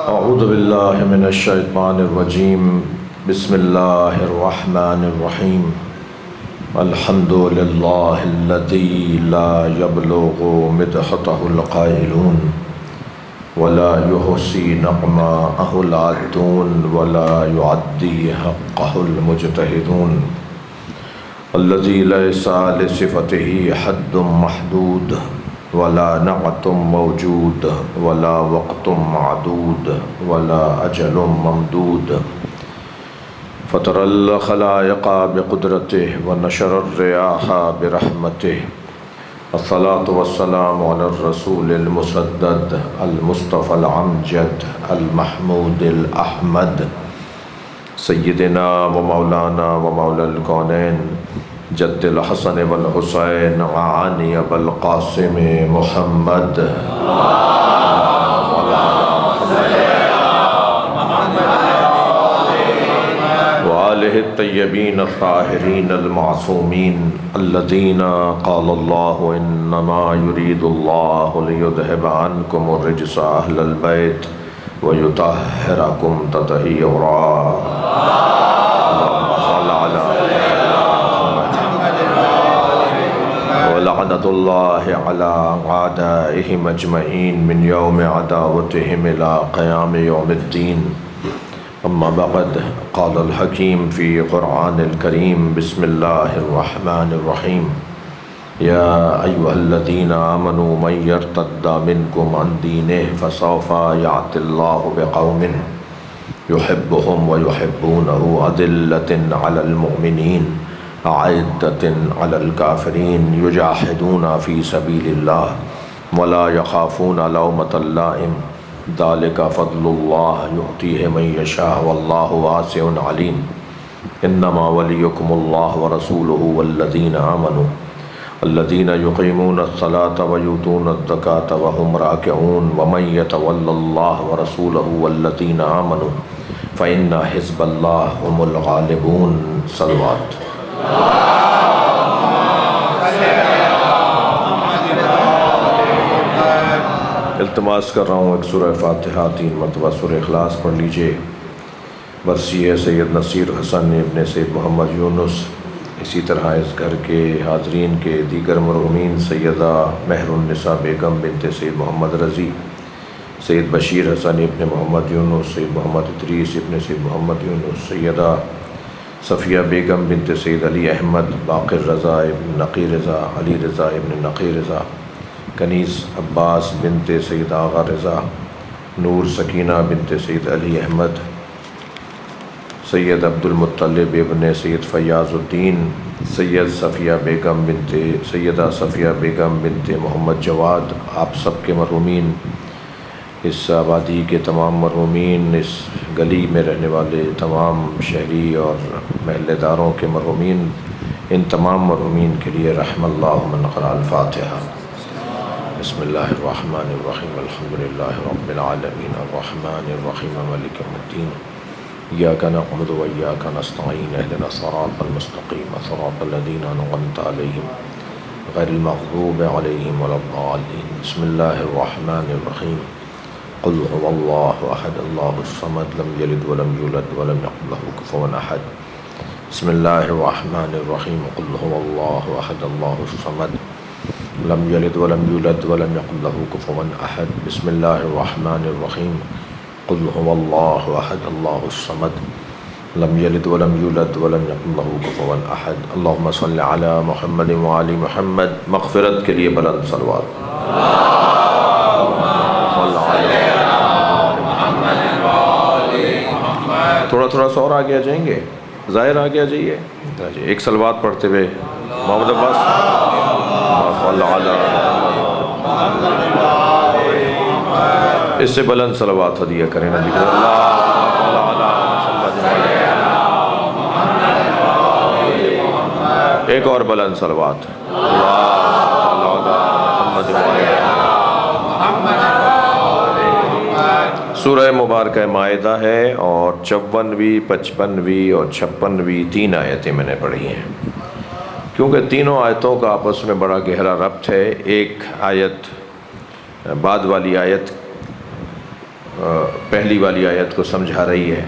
اعوذ باللہ من الشیطان الرجیم بسم اللہ الرحمن الرحیم الحمد للہ الذی لا یبلغ مدحتہ القائلون ولا يحصي نقماءه العادون ولا يعدي حقه المجتهدون الذي ليس لصفته حد محدود ولا نعت موجود ولا وقت معدود ولا أجل ممدود فطر الخلائق بقدرته ونشر الرياح برحمته الصلاة والسلام على الرسول المسدد المصطفى العمجد المحمود الأحمد سيدنا ومولانا ومولى الكونين جد الحسن والحسين عاني بالقاسم محمد وآله الطيبين الطاهرين المعصومين الذين قال الله إنما يريد الله ليذهب عنكم الرجس أهل البيت ويطهركم تطهيرا ولعنة الله على أعدائهم أجمعين من يوم عداوتهم إلى قيام يوم الدين أما بعد قال الحكيم في قرآن الكريم بسم الله الرحمن الرحيم يا أيها الذين آمنوا من يرتد منكم عن دينه فسوف يأتي الله بقوم يحبهم ويحبونه أذلة على المؤمنين أعدة على الكافرين يجاهدون في سبيل الله ولا يخافون لومة لائم ذلك فضل الله يؤتيه من يشاء والله واسع عليم إنما وليكم الله ورسوله والذين آمنوا الذين يقيمون الصلاة ويؤتون الزكاة وهم راكعون ومن يتول الله ورسوله والذين آمنوا فإن حزب الله هم الغالبون صلوات التماس کر رہا ہوں ایک سورہ فاتحہ 3 مرتبہ سورہ اخلاص پڑھ لیجئے۔ برسی ہے سید نصیر حسن ابن سید محمد یونس، اسی طرح اس گھر کے حاضرین کے دیگر مرحومین سیدہ مہر النساء بیگم بنت سید محمد رضی، سید بشیر حسن ابن محمد یونس، سید محمد ادریس ابن سید محمد یونس، سیدہ صفیہ بیگم بنت سید علی احمد، باقر رضا ابن نقی رضا، علی رضا ابن نقی رضا، کنیز عباس بنت سید آغا رضا، نور سکینہ بنت سید علی احمد، سید عبد المطلب ابن سید فیاض الدین، سیدہ صفیہ بیگم بنت محمد جواد، آپ سب کے مرحومین، اس آبادی کے تمام مرحومین، اس گلی میں رہنے والے تمام شہری اور محلے داروں کے مرحومین، ان تمام مرحومین کے لیے رحم اللہ من قرأ الفاتحہ۔ بسم اللہ الرحمن الرحیم الحمدللہ رب العالمین الرحمن الرحیم مالک یوم الدین ایاک نعبد و ایاک نستعین اہدنا الصراط المستقیم صراط الذین انعمت علیہم غیر المغضوب علیہم ولا الضالین۔ بسم اللہ الرحمن الرحیم قل هو اللہ احد اللہ الصمد لم یلد ولم یولد ولم یکن لہ کفوا احد۔ بسم اللہ الرحمن الرحیم قل هو اللہ احد اللہ الصمد لم یلد ولم یولد ولم یکن لہ کفوا احد۔ بسم اللہ الرحمن الرحیم قل هو اللہ احد اللہ الصمد لم یلد ولم یولد ولم یکن لہ کفوا احد۔ اللہم صل علی محمد وعلی محمد۔ مغفرت کے لیے بلند صلوات۔ تھوڑا تھوڑا سا اور آگے آ جائیں گے، ظاہر آگے آ جائیے، ایک صلوات پڑھتے ہوئے محمد عباس اس سے بلند صلوات ہدیہ کریں نبی کو۔ ایک اور بلند صلوات۔ سورہ مبارکہ مائدہ ہے اور 54ویں 55ویں اور 56ویں 3 آیتیں میں نے پڑھی ہیں، کیونکہ تینوں آیتوں کا آپس میں بڑا گہرا ربط ہے۔ ایک آیت بعد والی آیت پہلی والی آیت کو سمجھا رہی ہے،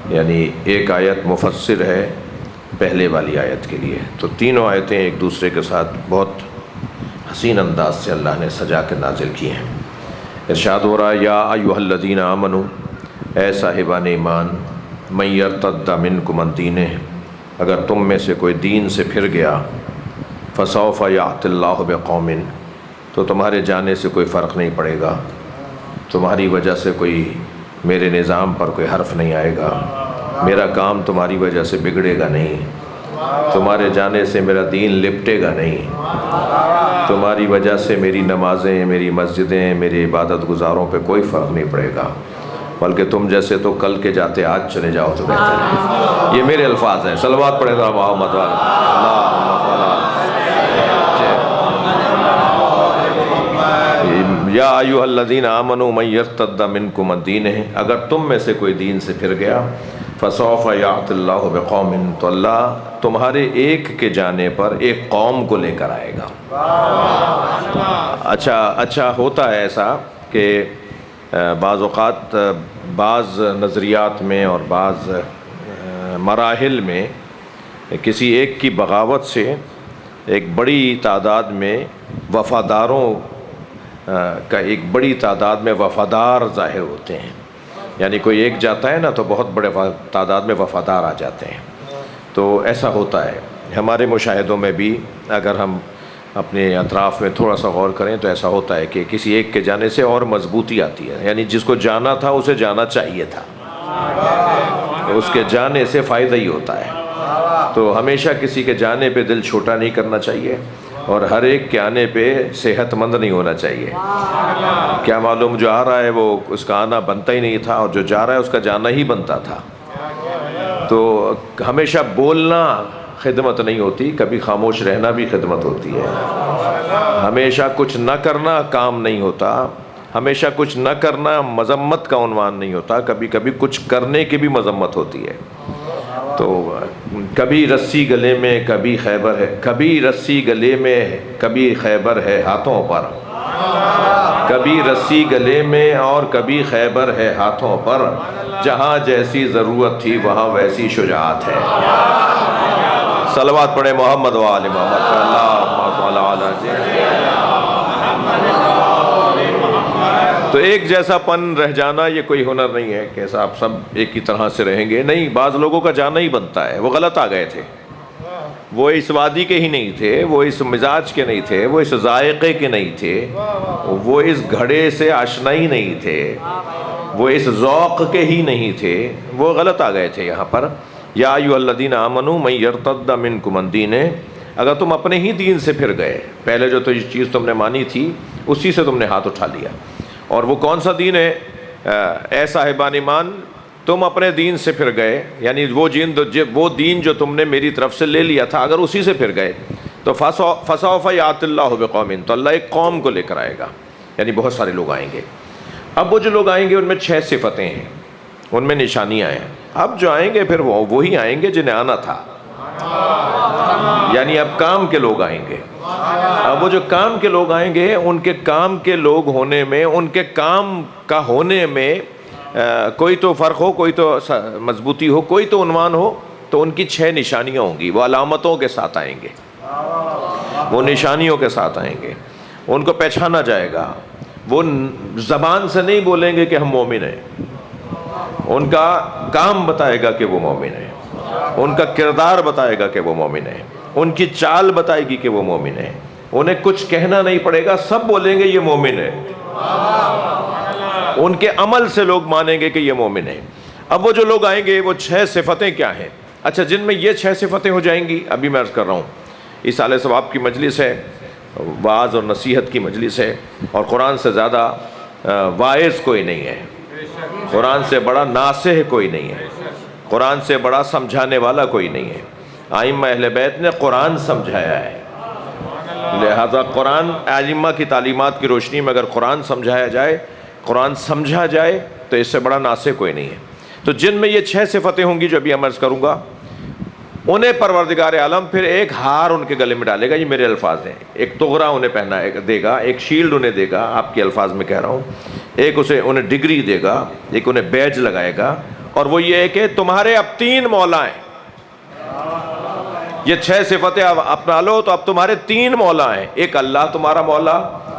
یعنی ایک آیت مفسر ہے پہلے والی آیت کے لیے، تو تینوں آیتیں ایک دوسرے کے ساتھ بہت حسین انداز سے اللہ نے سجا کے نازل کی ہیں۔ ارشاد ہو رہا ہے یا ایھا الذین آمنوا، اے صاحبان ایمان، من یرتد منکم عن دینہ، اگر تم میں سے کوئی دین سے پھر گیا، فسوف یأتی اللہ بقوم، تو تمہارے جانے سے کوئی فرق نہیں پڑے گا، تمہاری وجہ سے کوئی میرے نظام پر کوئی حرف نہیں آئے گا، میرا کام تمہاری وجہ سے بگڑے گا نہیں، تمہارے جانے سے میرا دین لپٹے گا نہیں، تمہاری وجہ سے میری نمازیں، میری مسجدیں، میری عبادت گزاروں پہ کوئی فرق نہیں پڑے گا، بلکہ تم جیسے تو کل کے جاتے آج چلے جاؤ تو بہتر ہے۔ یہ میرے الفاظ ہیں، صلوات پڑھے گا محمد یا ایھا الذین آمنوا من یرتد منکم عن دینہ، اگر تم میں سے کوئی دین سے پھر گیا، فسوف یأتی اللہ بقوم، تو اللہ تمہارے ایک کے جانے پر ایک قوم کو لے کر آئے گا۔ اچھا ہوتا ہے ایسا کہ بعض اوقات بعض نظریات میں اور بعض مراحل میں کسی ایک کی بغاوت سے ایک بڑی تعداد میں وفاداروں کا ایک بڑی تعداد میں وفادار ظاہر ہوتے ہیں، یعنی کوئی ایک جاتا ہے نا تو بہت بڑے تعداد میں وفادار آ جاتے ہیں، تو ایسا ہوتا ہے ہمارے مشاہدوں میں بھی۔ اگر ہم اپنے اطراف میں تھوڑا سا غور کریں تو ایسا ہوتا ہے کہ کسی ایک کے جانے سے اور مضبوطی آتی ہے، یعنی جس کو جانا تھا اسے جانا چاہیے تھا، اس کے جانے سے فائدہ ہی ہوتا ہے۔ تو ہمیشہ کسی کے جانے پہ دل چھوٹا نہیں کرنا چاہیے، اور ہر ایک کے آنے پہ صحت مند نہیں ہونا چاہیے۔ کیا معلوم جو آ رہا ہے وہ اس کا آنا بنتا ہی نہیں تھا، اور جو جا رہا ہے اس کا جانا ہی بنتا تھا۔ تو ہمیشہ بولنا خدمت نہیں ہوتی، کبھی خاموش رہنا بھی خدمت ہوتی ہے۔ ہمیشہ کچھ نہ کرنا کام نہیں ہوتا، ہمیشہ کچھ نہ کرنا مذمت کا عنوان نہیں ہوتا، کبھی کبھی کچھ کرنے کی بھی مذمت ہوتی ہے۔ تو کبھی رسی گلے میں کبھی خیبر ہے، کبھی رسی گلے میں کبھی خیبر ہے ہاتھوں پر، کبھی رسی گلے میں اور کبھی خیبر ہے ہاتھوں پر، جہاں جیسی ضرورت تھی وہاں ویسی شجاعت ہے۔ صلوات پڑھے محمد و آل محمد، اللہم صل علی سیدنا۔ تو ایک جیسا پن رہ جانا یہ کوئی ہنر نہیں ہے کہ آپ سب ایک ہی طرح سے رہیں گے، نہیں، بعض لوگوں کا جانا ہی بنتا ہے۔ وہ غلط آ گئے تھے، وہ اس وادی کے ہی نہیں تھے، وہ اس مزاج کے نہیں تھے، وہ اس ذائقے کے نہیں تھے، وہ اس گھڑے سے آشنا ہی نہیں تھے، وہ اس ذوق کے ہی نہیں تھے، وہ غلط آ گئے تھے یہاں پر۔ یا ایھا الذین آمنوا من یرتد منکم عن دینہ، اگر تم اپنے ہی دین سے پھر گئے، پہلے جو چیز تم نے مانی تھی اسی سے تم نے ہاتھ اٹھا لیا، اور وہ کون سا دین ہے؟ اے صاحبان ایمان، تم اپنے دین سے پھر گئے، یعنی وہ دین جو تم نے میری طرف سے لے لیا تھا، اگر اسی سے پھر گئے تو فسوف یأتی اللہ بقوم، تو اللہ ایک قوم کو لے کر آئے گا، یعنی بہت سارے لوگ آئیں گے۔ اب وہ جو لوگ آئیں گے ان میں 6 صفتیں ہیں، ان میں نشانیاں ہیں۔ اب جو آئیں گے پھر وہی آئیں گے جنہیں آنا تھا، یعنی اب کام کے لوگ آئیں گے۔ اب وہ جو کام کے لوگ آئیں گے، ان کے کام کے لوگ ہونے میں، ان کے کام کا ہونے میں کوئی تو فرق ہو، کوئی تو مضبوطی ہو، کوئی تو عنوان ہو، تو ان کی 6 نشانیاں ہوں گی۔ وہ علامتوں کے ساتھ آئیں گے، وہ نشانیوں کے ساتھ آئیں گے، ان کو پہچانا جائے گا۔ وہ زبان سے نہیں بولیں گے کہ ہم مومن ہیں، ان کا کام بتائے گا کہ وہ مومن ہے، ان کا کردار بتائے گا کہ وہ مومن ہے، ان کی چال بتائے گی کہ وہ مومن ہے، انہیں کچھ کہنا نہیں پڑے گا، سب بولیں گے یہ مومن ہے، ان کے عمل سے لوگ مانیں گے کہ یہ مومن ہے۔ اب وہ جو لوگ آئیں گے وہ 6 صفتیں کیا ہیں؟ اچھا، جن میں یہ 6 صفتیں ہو جائیں گی، ابھی میں عرض کر رہا ہوں، ایصال ثواب کی مجلس ہے، وعظ اور نصیحت کی مجلس ہے، اور قرآن سے زیادہ واعظ کوئی نہیں ہے، قرآن سے بڑا ناصح کوئی نہیں ہے، قرآن سے بڑا سمجھانے والا کوئی نہیں ہے۔ ائمہ اہل بیت نے قرآن سمجھایا ہے، لہذا قرآن ائمہ کی تعلیمات کی روشنی میں اگر قرآن سمجھایا جائے، قرآن سمجھا جائے، تو اس سے بڑا ناصح کوئی نہیں ہے۔ تو جن میں یہ 6 صفتیں ہوں گی جو ابھی عرض کروں گا، انہیں پروردگار عالم پھر ایک ہار ان کے گلے میں ڈالے گا، یہ میرے الفاظ ہیں، ایک تغرا انہیں پہنا دے گا، ایک شیلڈ انہیں دے گا، آپ کے الفاظ میں کہہ رہا ہوں، ایک اسے انہیں ڈگری دے گا، ایک انہیں بیج لگائے گا، اور وہ یہ ہے کہ تمہارے اب 3 مولا ہیں. یہ 6 صفتیں اپنا لو تو اب تمہارے 3 مولا ہیں. ایک اللہ تمہارا مولا،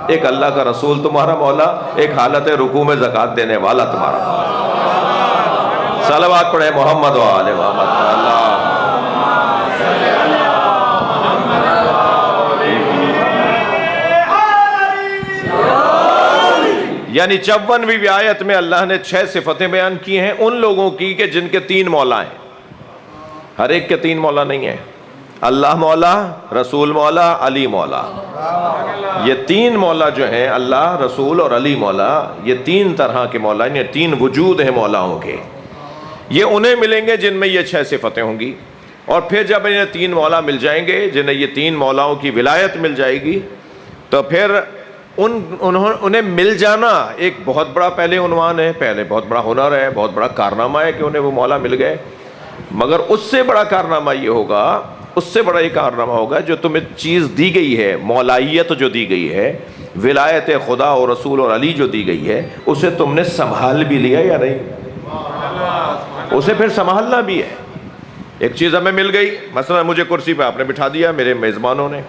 ایک اللہ کا رسول تمہارا مولا، ایک حالت رکوع میں زکوٰۃ دینے والا تمہارا مولا. صلوات پڑھے محمد و آل محمد. اللہ یعنی 54ویں آیت میں اللہ نے 6 صفتیں بیان کی ہیں ان لوگوں کی کہ جن کے 3 مولا ہیں. ہر ایک کے 3 مولا نہیں ہیں. اللہ مولا، رسول مولا، علی مولا. یہ 3 مولا جو ہیں، اللہ، رسول اور علی مولا، یہ 3 طرح کے مولا ہیں، یہ 3 وجود ہیں مولاؤں کے. یہ انہیں ملیں گے جن میں یہ 6 صفتیں ہوں گی. اور پھر جب انہیں 3 مولا مل جائیں گے جنہیں یہ 3 مولاؤں کی ولایت مل جائے گی، تو پھر انہیں مل جانا ایک بہت بڑا پہلے عنوان ہے، پہلے بہت بڑا ہنر ہے، بہت بڑا کارنامہ ہے کہ انہیں وہ مولا مل گئے. مگر اس سے بڑا کارنامہ یہ ہوگا، اس سے بڑا یہ کارنامہ ہوگا جو تمہیں چیز دی گئی ہے، مولائیت جو دی گئی ہے، ولایت خدا اور رسول اور علی جو دی گئی ہے، اسے تم نے سنبھال بھی لیا یا نہیں؟ اسے پھر سنبھالنا بھی ہے. ایک چیز ہمیں مل گئی، مثلا مجھے کرسی پہ آپ نے بٹھا دیا میرے میزبانوں نے،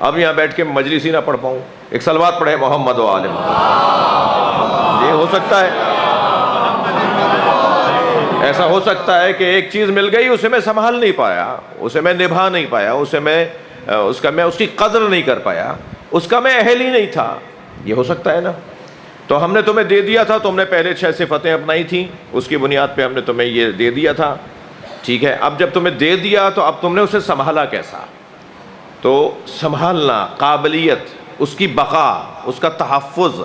اب یہاں بیٹھ کے مجلس ہی نہ پڑھ پاؤں. ایک صلوات پڑھے محمد و آل محمد. یہ ہو سکتا ہے، ایسا ہو سکتا ہے کہ ایک چیز مل گئی، اسے میں سنبھال نہیں پایا، اسے میں نبھا نہیں پایا، اسے میں اس کی قدر نہیں کر پایا، اس کا میں اہل ہی نہیں تھا. یہ ہو سکتا ہے نا. تو ہم نے تمہیں دے دیا تھا، تم نے پہلے 6 صفتیں اپنائی تھیں، اس کی بنیاد پہ ہم نے تمہیں یہ دے دیا تھا. ٹھیک ہے، اب جب تمہیں دے دیا تو اب تم نے اسے سنبھالا کیسا؟ تو سنبھالنا، قابلیت، اس کی بقا، اس کا تحفظ.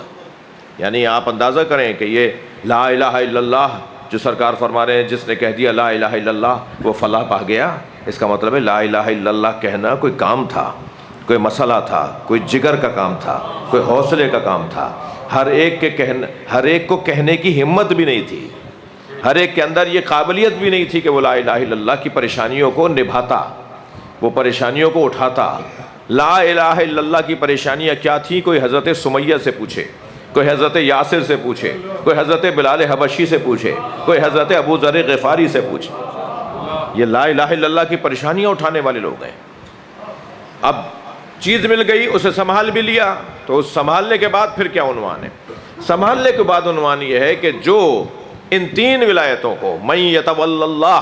یعنی آپ اندازہ کریں کہ یہ لا الہ الا اللہ جو سرکار فرما رہے ہیں، جس نے کہہ دیا لا الہ الا اللہ وہ فلاح پا گیا. اس کا مطلب ہے لا الہ الا اللہ کہنا کوئی کام تھا، کوئی مسئلہ تھا، کوئی جگر کا کام تھا، کوئی حوصلے کا کام تھا. ہر ایک کو کہنے کی ہمت بھی نہیں تھی، ہر ایک کے اندر یہ قابلیت بھی نہیں تھی کہ وہ لا الہ الا اللہ کی پریشانیوں کو نبھاتا، وہ پریشانیوں کو اٹھاتا. لا الہ الا اللہ کی پریشانیاں کیا تھیں؟ کوئی حضرت سمیہ سے پوچھے، کوئی حضرت یاسر سے پوچھے، کوئی حضرت بلال حبشی سے پوچھے، کوئی حضرت ابو ذر غفاری سے پوچھے. یہ لا الہ الا اللہ کی پریشانیاں اٹھانے والے لوگ ہیں. اب چیز مل گئی، اسے سنبھال بھی لیا، تو اس سنبھالنے کے بعد پھر کیا عنوان ہے؟ سنبھالنے کے بعد عنوان یہ ہے کہ جو ان 3 ولایتوں کو، من یتول اللہ،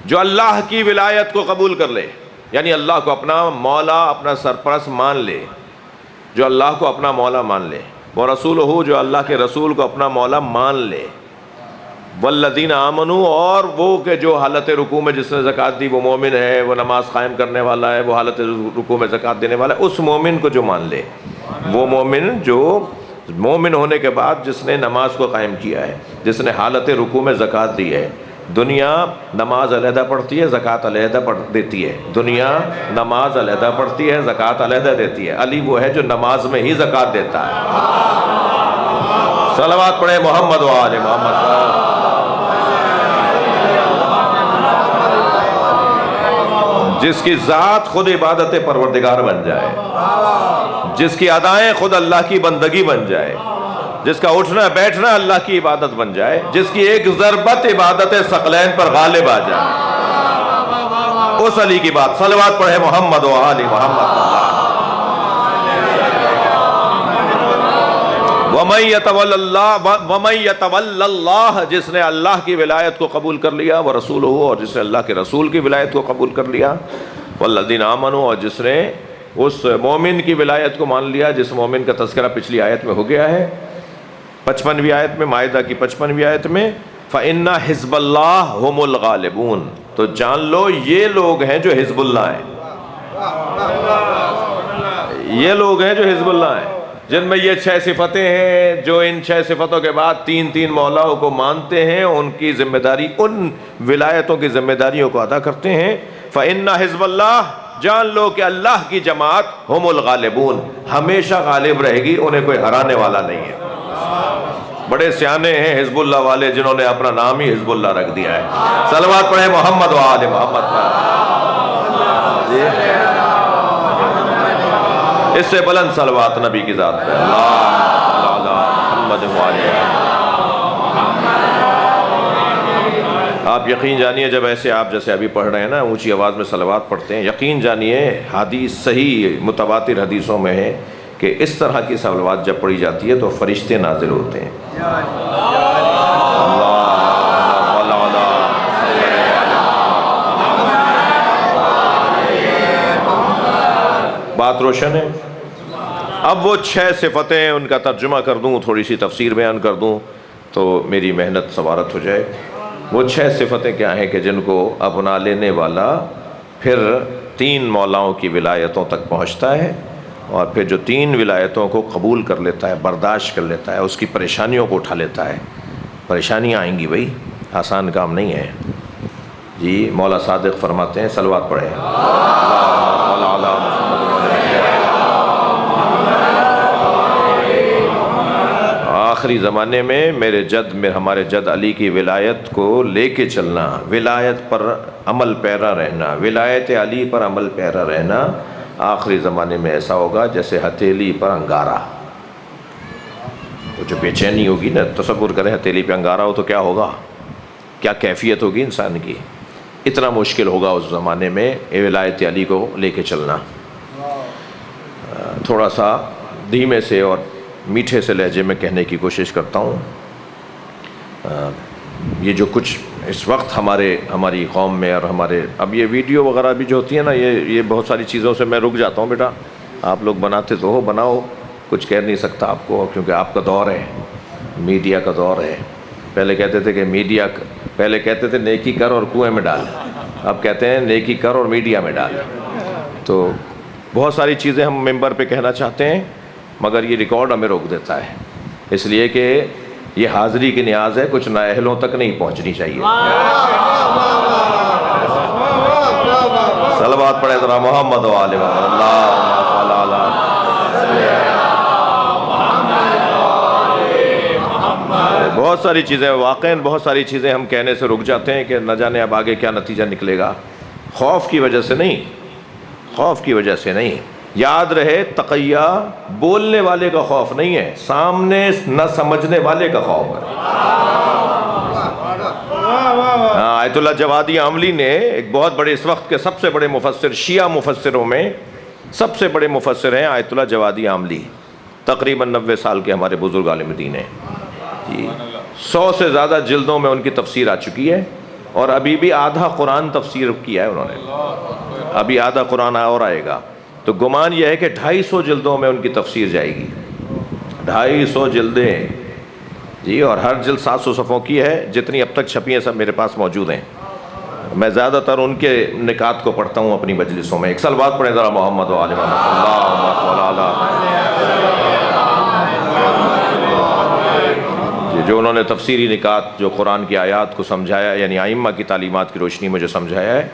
جو اللہ کی ولایت کو قبول کر لے، یعنی اللہ کو اپنا مولا، اپنا سرپرست مان لے، جو اللہ کو اپنا مولا مان لے، وہ رسولہ، جو اللہ کے رسول کو اپنا مولا مان لے، والذین آمنوا، اور وہ کہ جو حالت رکوع میں جس نے زکوٰۃ دی وہ مومن ہے، وہ نماز قائم کرنے والا ہے، وہ حالت رکوع میں زکوٰۃ دینے والا ہے. اس مومن کو جو مان لے، وہ مومن جو مومن ہونے کے بعد جس نے نماز کو قائم کیا ہے، جس نے حالت رکوع میں زکوٰۃ دی ہے. دنیا نماز علیحدہ پڑھتی ہے، زکوٰۃ علیحدہ دیتی ہے. دنیا نماز علیحدہ پڑھتی ہے، زکوٰۃ علیحدہ دیتی ہے. علی وہ ہے جو نماز میں ہی زکوٰۃ دیتا ہے. صلوات پڑھے محمد و آل محمد. جس کی ذات خود عبادت پروردگار بن جائے، جس کی ادائیں خود اللہ کی بندگی بن جائے، جس کا اٹھنا بیٹھنا اللہ کی عبادت بن جائے، جس کی ایک ضربت عبادت ثقلین پر غالب آ جائے، اس علی کی بات. صلوات پڑھے محمد و آل محمد. وَمَن يَتَوَلَّ اللَّهَ، جس نے اللہ کی ولایت کو قبول کر لیا، وَرَسُولُهُ، اور جس نے اللہ کے رسول کی ولایت کو قبول کر لیا، وَالَّذِينَ آمَنُوا، اور جس نے اس مومن کی ولایت کو مان لیا جس مومن کا تذکرہ پچھلی آیت میں ہو گیا ہے، 55ویں آیت میں، مائدہ کی 55ویں آیت میں، فَإِنَّ حِزْبَ اللَّهِ هُمُ الْغَالِبُونَ، تو جان لو یہ لوگ ہیں جو حزب اللہ ہیں. یہ لوگ ہیں جو حزب اللہ ہیں، جن میں یہ 6 صفتیں ہیں، جو ان 6 صفتوں کے بعد 3 مولاؤں کو مانتے ہیں، ان کی ذمہ داری، ان ولایتوں کی ذمہ داریوں کو ادا کرتے ہیں. فَإِنَّ حِزْبَ اللَّهِ، جان لو کہ اللہ کی جماعت ہم الغالبون، ہمیشہ غالب رہے گی، انہیں کوئی ہرانے والا نہیں ہے. بڑے سیانے ہیں حزب اللہ والے جنہوں نے اپنا نام ہی حزب اللہ رکھ دیا ہے. صلوات پڑھے محمد و آل محمد. اس سے بلند صلوات نبی کی ذات پہ. اللہ محمد وعلی آپ یقین جانیے جب ایسے آپ جیسے ابھی پڑھ رہے ہیں نا اونچی آواز میں صلوات پڑھتے ہیں، یقین جانیے حدیث صحیح متواتر حدیثوں میں ہے کہ اس طرح کی صلوات جب پڑھی جاتی ہے تو فرشتے نازل ہوتے ہیں۔ بات روشن ہے؟ اب وہ 6 صفتیں ان کا ترجمہ کر دوں، تھوڑی سی تفسیر بیان کر دوں تو میری محنت سوارت ہو جائے۔ وہ 6 صفتیں کیا ہیں کہ جن کو اپنا لینے والا پھر 3 مولاؤں کی ولایتوں تک پہنچتا ہے، اور پھر جو 3 ولایتوں کو قبول کر لیتا ہے، برداشت کر لیتا ہے، اس کی پریشانیوں کو اٹھا لیتا ہے۔ پریشانیاں آئیں گی بھائی، آسان کام نہیں ہے جی۔ مولا صادق فرماتے ہیں، صلوات پڑھیں، آخری زمانے میں میرے جد میں ہمارے جد علی کی ولایت کو لے کے چلنا، ولایت پر عمل پیرا رہنا، ولایت علی پر عمل پیرا رہنا آخری زمانے میں ایسا ہوگا جیسے ہتھیلی پر انگارہ۔ وہ جو بے چینی ہوگی نا، تصور کریں ہتھیلی پہ انگارہ ہو تو کیا ہوگا، کیا کیفیت ہوگی انسان کی۔ اتنا مشکل ہوگا اس زمانے میں ولایت علی کو لے کے چلنا۔ تھوڑا سا دھیمے سے اور میٹھے سے لہجے میں کہنے کی کوشش کرتا ہوں۔ یہ جو کچھ اس وقت ہماری قوم میں اور ہمارے اب یہ ویڈیو وغیرہ بھی جو ہوتی ہے نا، یہ بہت ساری چیزوں سے میں رک جاتا ہوں۔ بیٹا آپ لوگ بناتے تو ہو، بناؤ، کچھ کہہ نہیں سکتا آپ کو، کیونکہ آپ کا دور ہے، میڈیا کا دور ہے۔ پہلے کہتے تھے کہ پہلے کہتے تھے نیکی کر اور کنویں میں ڈال، اب کہتے ہیں نیکی کر اور میڈیا میں ڈال۔ تو بہت ساری چیزیں ہم ممبر پہ کہنا چاہتے ہیں، مگر یہ ریکارڈ ہمیں روک دیتا ہے، اس لیے کہ یہ حاضری کی نیاز ہے، کچھ نااہلوں تک نہیں پہنچنی چاہیے۔ صلوات پڑھے ذرا محمد و آل محمد، اللہم صل علی محمد۔ بہت ساری چیزیں واقعاً بہت ساری چیزیں ہم کہنے سے رک جاتے ہیں کہ نہ جانے اب آگے کیا نتیجہ نکلے گا۔ خوف کی وجہ سے نہیں، خوف کی وجہ سے نہیں۔ یاد رہے تقیہ بولنے والے کا خوف نہیں ہے، سامنے نہ سمجھنے والے کا خوف ہے۔ آیت اللہ جوادی عاملی نے ایک بہت بڑے اس وقت کے سب سے بڑے مفسر، شیعہ مفسروں میں سب سے بڑے مفسر ہیں آیت اللہ جوادی عاملی، تقریباً 90 سال کے ہمارے بزرگ عالم دین ہیں جی۔ 100 سے زیادہ جلدوں میں ان کی تفسیر آ چکی ہے، اور ابھی بھی آدھا قرآن تفسیر کیا ہے انہوں نے، ابھی آدھا قرآن اور آئے گا۔ تو گمان یہ ہے کہ 250 جلدوں میں ان کی تفسیر جائے گی، 250 جلدیں جی، اور ہر جلد 700 صفحوں کی ہے۔ جتنی اب تک چھپی ہیں سب میرے پاس موجود ہیں، میں زیادہ تر ان کے نکات کو پڑھتا ہوں اپنی مجلسوں میں۔ ایک صلوات پڑھیں ذرا محمد و آل محمد، اللہم صل علی۔ جو انہوں نے تفسیری نکات جو قرآن کی آیات کو سمجھایا، یعنی ائمہ کی تعلیمات کی روشنی میں جو سمجھایا ہے،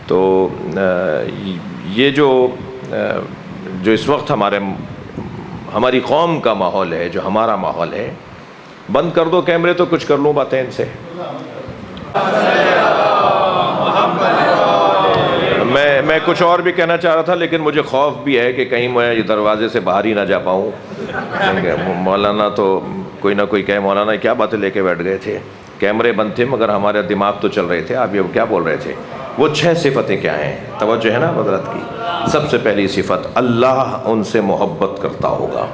تو یہ جو اس وقت ہماری قوم کا ماحول ہے، جو ہمارا ماحول ہے، بند کر دو کیمرے تو کچھ کر لوں باتیں ان سے۔ میں کچھ اور بھی کہنا چاہ رہا تھا، لیکن مجھے خوف بھی ہے کہ کہیں میں یہ دروازے سے باہر ہی نہ جا پاؤں۔ مولانا تو کوئی نہ کوئی کہے مولانا کیا باتیں لے کے بیٹھ گئے تھے، کیمرے بند تھے مگر ہمارے دماغ تو چل رہے تھے، آپ یہ کیا بول رہے تھے۔ وہ 6 صفتیں کیا ہیں، توجہ ہے نا حضرت کی۔ سب سے پہلی صفت، اللہ ان سے محبت کرتا ہوگا،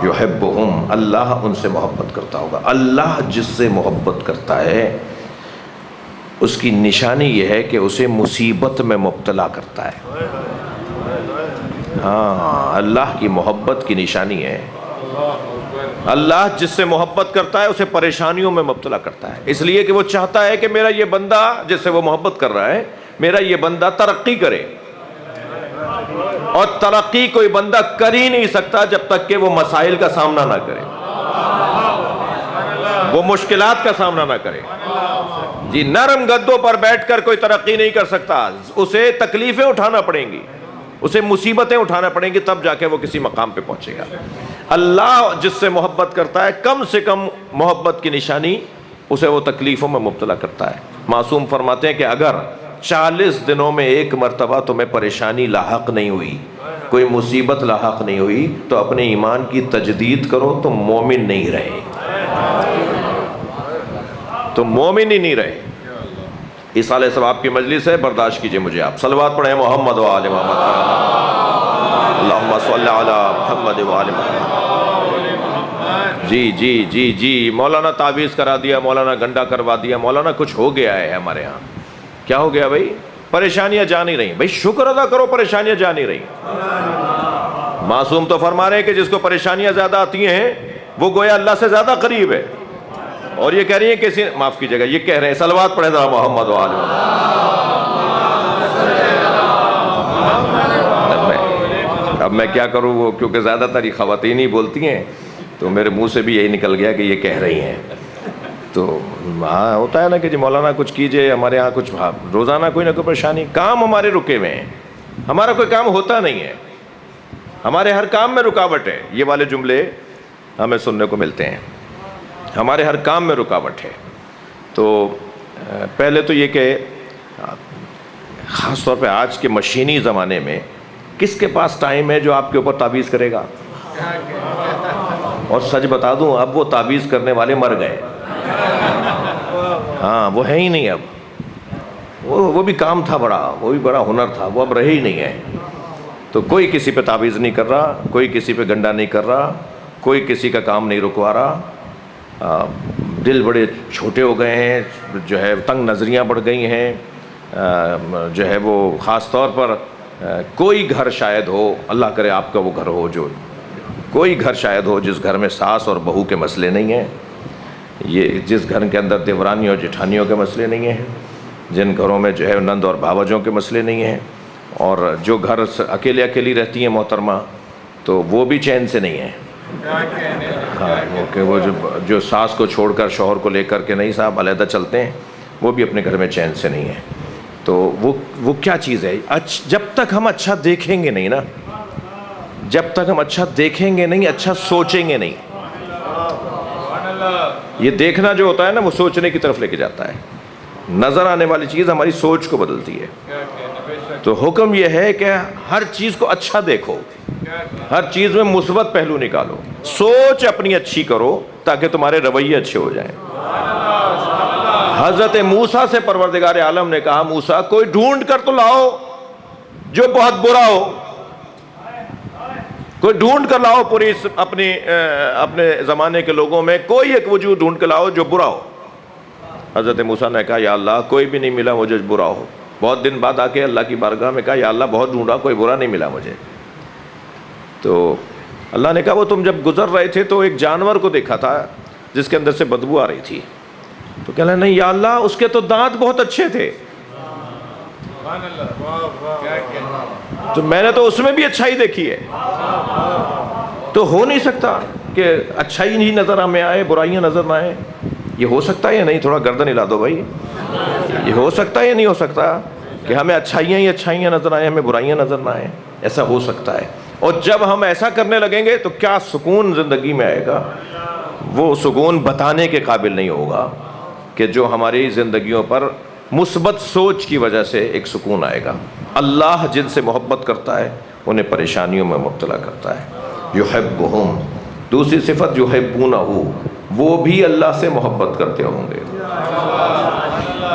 یحبہم، اللہ ان سے محبت کرتا ہوگا۔ اللہ جس سے محبت کرتا ہے اس کی نشانی یہ ہے کہ اسے مصیبت میں مبتلا کرتا ہے۔ ہاں، اللہ کی محبت کی نشانی ہے، اللہ جس سے محبت کرتا ہے اسے پریشانیوں میں مبتلا کرتا ہے، اس لیے کہ وہ چاہتا ہے کہ میرا یہ بندہ جس سے وہ محبت کر رہا ہے، میرا یہ بندہ ترقی کرے، اور ترقی کوئی بندہ کر ہی نہیں سکتا جب تک کہ وہ مسائل کا سامنا نہ کرے، وہ مشکلات کا سامنا نہ کرے جی۔ نرم گدوں پر بیٹھ کر کوئی ترقی نہیں کر سکتا، اسے تکلیفیں اٹھانا پڑیں گی، اسے مصیبتیں اٹھانا پڑیں گی، تب جا کے وہ کسی مقام پہ پہنچے گا۔ اللہ جس سے محبت کرتا ہے، کم سے کم محبت کی نشانی اسے وہ تکلیفوں میں مبتلا کرتا ہے۔ معصوم فرماتے ہیں کہ اگر 40 دنوں میں ایک مرتبہ تمہیں پریشانی لاحق نہیں ہوئی کوئی مصیبت لاحق نہیں ہوئی تو اپنے ایمان کی تجدید کرو، تو مومن نہیں رہے، تو مومن ہی نہیں رہے۔ ایصال ثواب کی مجلس ہے، برداشت کیجئے مجھے آپ صلوات پڑھیں محمد و آل محمد، اللہم صلی علی محمد و آل محمد۔ جی جی جی جی، مولانا تعویذ کرا دیا، مولانا گنڈا کروا دیا، مولانا کچھ ہو گیا ہے ہمارے ہاں۔ کیا ہو گیا بھائی؟ پریشانیاں جا نہیں رہی۔ بھائی شکر ادا کرو، پریشانیاں جا نہیں رہی۔ معصوم تو فرما رہے ہیں کہ جس کو پریشانیاں زیادہ آتی ہیں وہ گویا اللہ سے زیادہ قریب ہے، اور یہ کہہ رہی ہیں کہ معاف کیجیے گا، یہ کہہ رہے ہیں صلوات پڑھیں ذرا محمد و آل محمد۔ اب میں کیا کروں، وہ کیونکہ زیادہ تر یہ خواتین ہی بولتی ہیں تو میرے منہ سے بھی یہی نکل گیا کہ یہ کہہ رہی ہیں۔ تو ہاں ہوتا ہے نا کہ جی مولانا کچھ کیجئے، ہمارے ہاں کچھ روزانہ کوئی نہ کوئی پریشانی، کام ہمارے رکے ہوئے ہیں، ہمارا کوئی کام ہوتا نہیں ہے، ہمارے ہر کام میں رکاوٹ ہے۔ یہ والے جملے ہمیں سننے کو ملتے ہیں، ہمارے ہر کام میں رکاوٹ ہے۔ تو پہلے تو یہ کہ خاص طور پہ آج کے مشینی زمانے میں کس کے پاس ٹائم ہے جو آپ کے اوپر تعویذ کرے گا؟ اور سچ بتا دوں، اب وہ تعویذ کرنے والے مر گئے، ہاں وہ ہے ہی نہیں اب۔ وہ بھی کام تھا بڑا، وہ بھی بڑا ہنر تھا، وہ اب رہے ہی نہیں ہے۔ تو کوئی کسی پہ تعویذ نہیں کر رہا، کوئی کسی پہ گنڈا نہیں کر رہا، کوئی کسی کا کام نہیں رکوا رہا۔ دل بڑے چھوٹے ہو گئے ہیں، جو ہے تنگ نظریاں بڑھ گئی ہیں، جو ہے وہ خاص طور پر کوئی گھر شاید ہو، اللہ کرے آپ کا وہ گھر ہو، جو کوئی گھر شاید ہو جس گھر میں ساس اور بہو کے مسئلے نہیں ہیں، یہ جس گھر کے اندر دیورانیوں اور جٹھانیوں کے مسئلے نہیں ہیں، جن گھروں میں جو ہے نند اور بھاوجوں کے مسئلے نہیں ہیں، اور جو گھر اکیلے اکیلی رہتی ہیں محترمہ تو وہ بھی چین سے نہیں ہیں۔ ہاں وہ کہ وہ جو ساس کو چھوڑ کر شوہر کو لے کر کے نہیں صاحب علیحدہ چلتے ہیں، وہ بھی اپنے گھر میں چین سے نہیں ہیں۔ تو وہ کیا چیز ہے؟ جب تک ہم اچھا دیکھیں گے نہیں نا، جب تک ہم اچھا دیکھیں گے نہیں، اچھا سوچیں گے نہیں، یہ دیکھنا جو ہوتا ہے نا وہ سوچنے کی طرف لے کے جاتا ہے۔ نظر آنے والی چیز ہماری سوچ کو بدلتی ہے۔ تو حکم یہ ہے کہ ہر چیز کو اچھا دیکھو، ہر چیز میں مثبت پہلو نکالو، سوچ اپنی اچھی کرو تاکہ تمہارے رویے اچھے ہو جائیں۔ حضرت موسیٰ سے پروردگار عالم نے کہا موسیٰ کوئی ڈھونڈ کر تو لاؤ جو بہت برا ہو، کوئی ڈھونڈ کر لاؤ پوری اپنے زمانے کے لوگوں میں کوئی ایک وجود ڈھونڈ کر لاؤ جو برا ہو۔ حضرت موسیٰ نے کہا یا اللہ کوئی بھی نہیں ملا مجھے برا ہو۔ بہت دن بعد آ کے اللہ کی بارگاہ میں کہا یا اللہ بہت ڈھونڈا کوئی برا نہیں ملا مجھے۔ تو اللہ نے کہا وہ تم جب گزر رہے تھے تو ایک جانور کو دیکھا تھا جس کے اندر سے بدبو آ رہی تھی، تو کہہ رہا نہیں یا اللہ اس کے تو دانت بہت اچھے تھے، تو میں نے تو اس میں بھی اچھائی دیکھی ہے، تو ہو نہیں سکتا کہ اچھائی نہیں نظر ہمیں آئے برائیاں نظر نہ آئے۔ یہ ہو سکتا ہے یا نہیں؟ تھوڑا گردن ہلا دو بھائی، یہ ہو سکتا ہے یا نہیں ہو سکتا کہ ہمیں اچھائیاں ہی اچھائیاں نظر آئیں، ہمیں برائیاں نظر نہ آئیں؟ ایسا ہو سکتا ہے۔ اور جب ہم ایسا کرنے لگیں گے تو کیا سکون زندگی میں آئے گا، وہ سکون بتانے کے قابل نہیں ہوگا کہ جو ہماری زندگیوں پر مثبت سوچ کی وجہ سے ایک سکون آئے گا۔ اللہ جن سے محبت کرتا ہے انہیں پریشانیوں میں مبتلا کرتا ہے۔ یحبہم، دوسری صفت یحبونہ، وہ بھی اللہ سے محبت کرتے ہوں گے۔